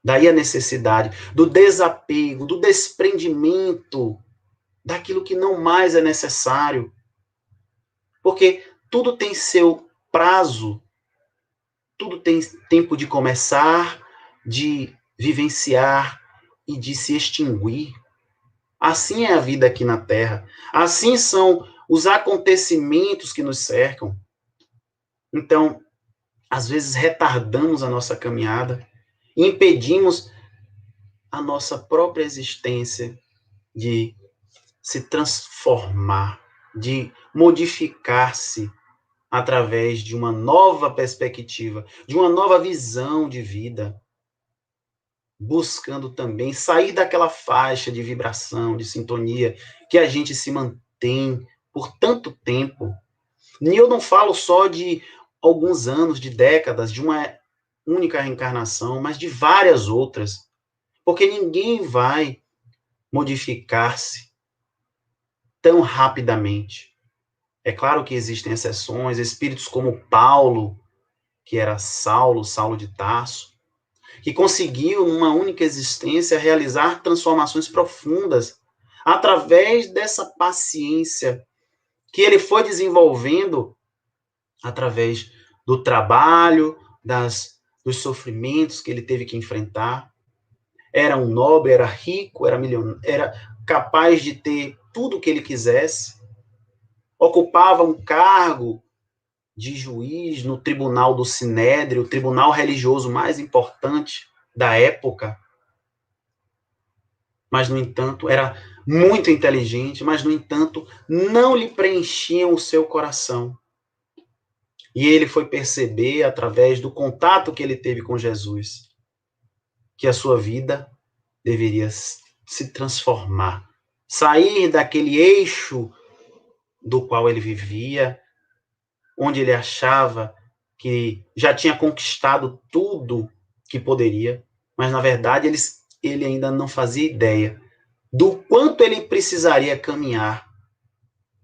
Daí a necessidade do desapego, do desprendimento daquilo que não mais é necessário. Porque tudo tem seu prazo, tudo tem tempo de começar, de vivenciar e de se extinguir. Assim é a vida aqui na Terra. Assim são os acontecimentos que nos cercam. Então, às vezes retardamos a nossa caminhada, impedimos a nossa própria existência de se transformar, de modificar-se através de uma nova perspectiva, de uma nova visão de vida, buscando também sair daquela faixa de vibração, de sintonia que a gente se mantém por tanto tempo. E eu não falo só de alguns anos, de décadas, de uma única reencarnação, mas de várias outras. Porque ninguém vai modificar-se tão rapidamente. É claro que existem exceções, espíritos como Paulo, que era Saulo de Tarso, que conseguiu, numa única existência, realizar transformações profundas através dessa paciência que ele foi desenvolvendo através do trabalho, dos sofrimentos que ele teve que enfrentar. Era um nobre, era rico, era milionário, era capaz de ter tudo o que ele quisesse, ocupava um cargo de juiz no tribunal do Sinédrio, o tribunal religioso mais importante da época. Mas, no entanto, era muito inteligente, mas, no entanto, não lhe preenchiam o seu coração. E ele foi perceber, através do contato que ele teve com Jesus, que a sua vida deveria se transformar, sair daquele eixo do qual ele vivia, onde ele achava que já tinha conquistado tudo que poderia, mas, na verdade, ele ainda não fazia ideia do quanto ele precisaria caminhar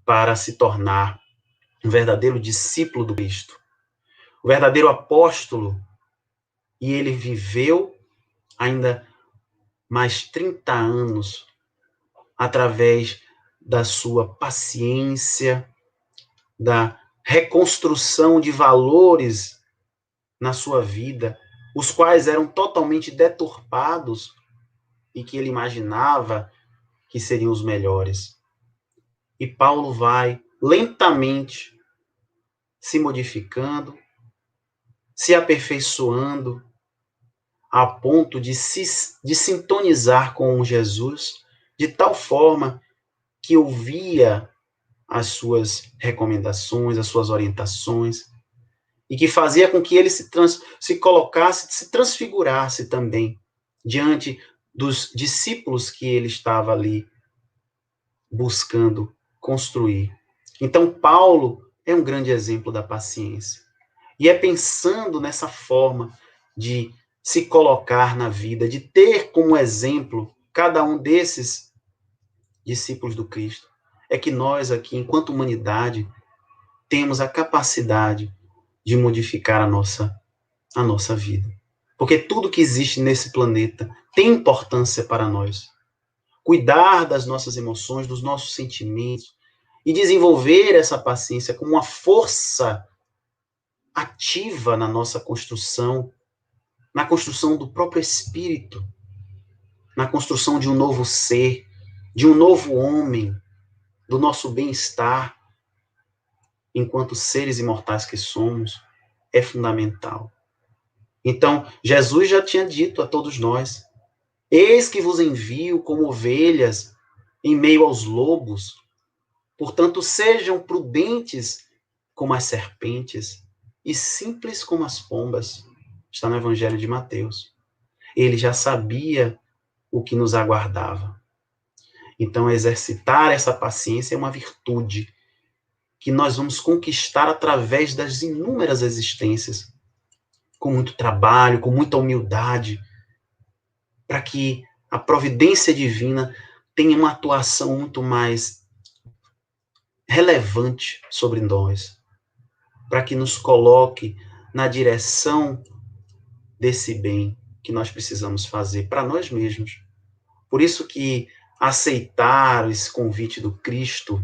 para se tornar um verdadeiro discípulo do Cristo, o verdadeiro apóstolo. E ele viveu ainda mais 30 anos através da sua paciência, da reconstrução de valores na sua vida, os quais eram totalmente deturpados e que ele imaginava que seriam os melhores. E Paulo vai lentamente se modificando, se aperfeiçoando, a ponto de sintonizar com Jesus, de tal forma que ouvia as suas recomendações, as suas orientações, e que fazia com que ele se colocasse, se transfigurasse também diante dos discípulos que ele estava ali buscando construir. Então, Paulo é um grande exemplo da paciência. E é pensando nessa forma de se colocar na vida, de ter como exemplo cada um desses discípulos do Cristo, é que nós aqui, enquanto humanidade, temos a capacidade de modificar a nossa vida. Porque tudo que existe nesse planeta tem importância para nós. Cuidar das nossas emoções, dos nossos sentimentos, e desenvolver essa paciência como uma força ativa na nossa construção, na construção do próprio espírito, na construção de um novo ser, de um novo homem, do nosso bem-estar, enquanto seres imortais que somos, é fundamental. Então, Jesus já tinha dito a todos nós: eis que vos envio como ovelhas em meio aos lobos. Portanto, sejam prudentes como as serpentes e simples como as pombas. Está no Evangelho de Mateus. Ele já sabia o que nos aguardava. Então, exercitar essa paciência é uma virtude que nós vamos conquistar através das inúmeras existências, com muito trabalho, com muita humildade, para que a providência divina tenha uma atuação muito mais relevante sobre nós, para que nos coloque na direção desse bem que nós precisamos fazer para nós mesmos. Por isso que aceitar esse convite do Cristo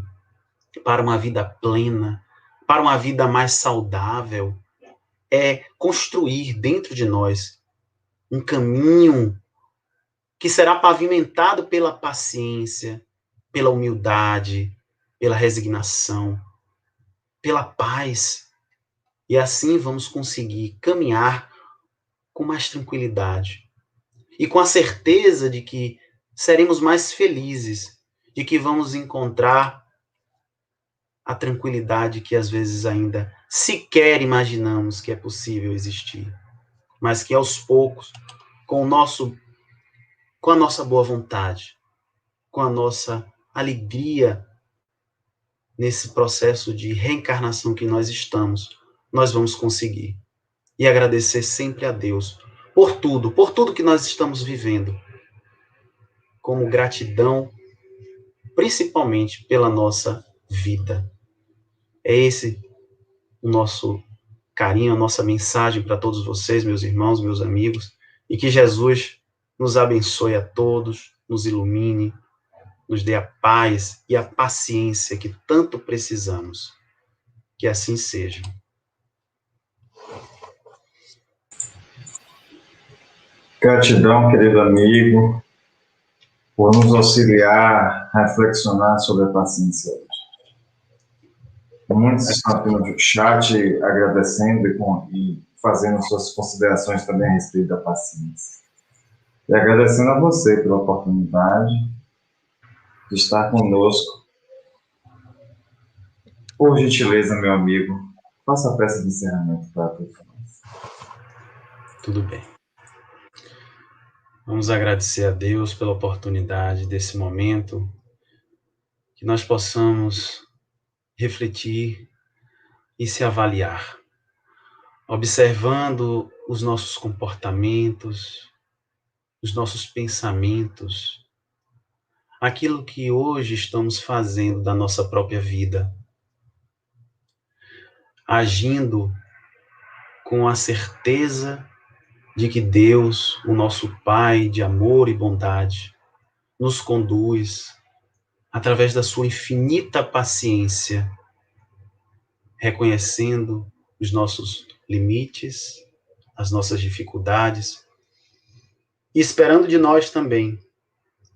para uma vida plena, para uma vida mais saudável, é construir dentro de nós um caminho que será pavimentado pela paciência, pela humildade, pela resignação, pela paz. E assim vamos conseguir caminhar com mais tranquilidade e com a certeza de que seremos mais felizes, de que vamos encontrar a tranquilidade que às vezes ainda sequer imaginamos que é possível existir, mas que aos poucos, com a nossa boa vontade, com a nossa alegria nesse processo de reencarnação que nós estamos, nós vamos conseguir. E agradecer sempre a Deus por tudo que nós estamos vivendo, como gratidão, principalmente pela nossa vida. É esse o nosso carinho, a nossa mensagem para todos vocês, meus irmãos, meus amigos, e que Jesus nos abençoe a todos, nos ilumine, nos dê a paz e a paciência que tanto precisamos. Que assim seja. Gratidão, querido amigo, por nos auxiliar a reflexionar sobre a paciência hoje. Muitos estão aqui no chat agradecendo e fazendo suas considerações também a respeito da paciência. E agradecendo a você pela oportunidade de estar conosco. Por gentileza, meu amigo, faça a peça de encerramento para todos nós. Tudo bem. Vamos agradecer a Deus pela oportunidade desse momento, que nós possamos refletir e se avaliar, observando os nossos comportamentos, os nossos pensamentos, aquilo que hoje estamos fazendo da nossa própria vida, agindo com a certeza de que Deus, o nosso Pai de amor e bondade, nos conduz através da sua infinita paciência, reconhecendo os nossos limites, as nossas dificuldades, e esperando de nós também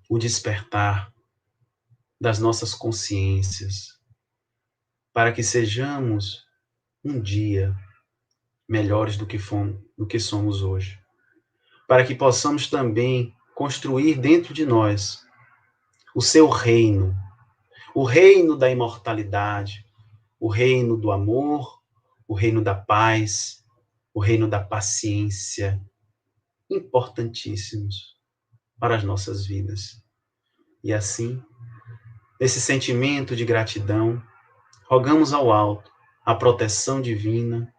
o despertar das nossas consciências, para que sejamos um dia melhores do que somos hoje, para que possamos também construir dentro de nós o seu reino, o reino da imortalidade, o reino do amor, o reino da paz, o reino da paciência, importantíssimos para as nossas vidas. E assim, nesse sentimento de gratidão, rogamos ao alto a proteção divina,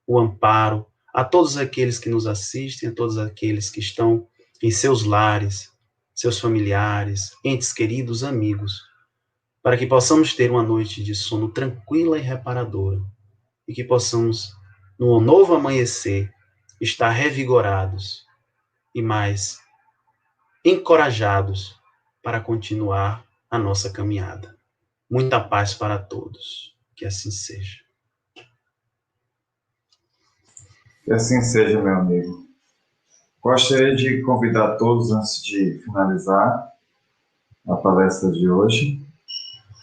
o amparo a todos aqueles que nos assistem, a todos aqueles que estão em seus lares, seus familiares, entes queridos, amigos, para que possamos ter uma noite de sono tranquila e reparadora, e que possamos, no novo amanhecer, estar revigorados e mais encorajados para continuar a nossa caminhada. Muita paz para todos. Que assim seja. Que assim seja, meu amigo. Gostaria de convidar todos, antes de finalizar a palestra de hoje,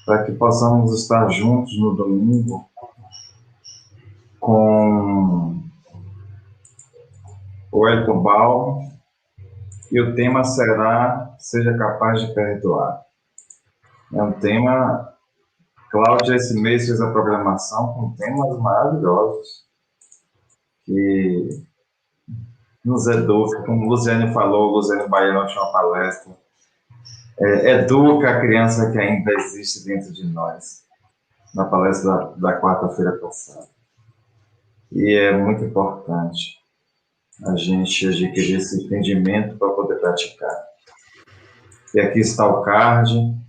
para que possamos estar juntos no domingo com o Elton Bal, e o tema será Seja Capaz de Perdoar. É um tema... Cláudia, esse mês, fez a programação com temas maravilhosos que nos educa, como o Luciane falou, o Luciane Baiano tinha uma palestra, educa a criança que ainda existe dentro de nós, na palestra da quarta-feira passada. E é muito importante a gente adquirir esse entendimento para poder praticar. E aqui está o card.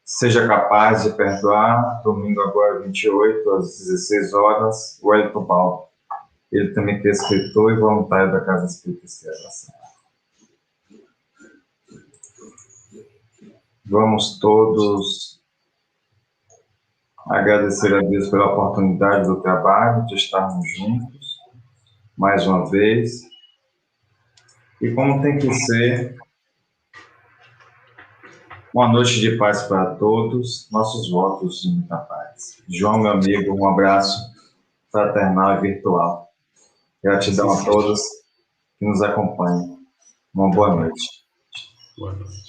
Seja Capaz de Perdoar, domingo agora, 28, às 16 horas, o Elton Bal. Ele também que é escritor e voluntário da Casa Espírita Estrelas. Vamos todos agradecer a Deus pela oportunidade do trabalho, de estarmos juntos, mais uma vez. E como tem que ser, uma noite de paz para todos, nossos votos de muita paz. João, meu amigo, um abraço fraternal e virtual. Gratidão a todos que nos acompanham. Uma boa noite. Boa noite.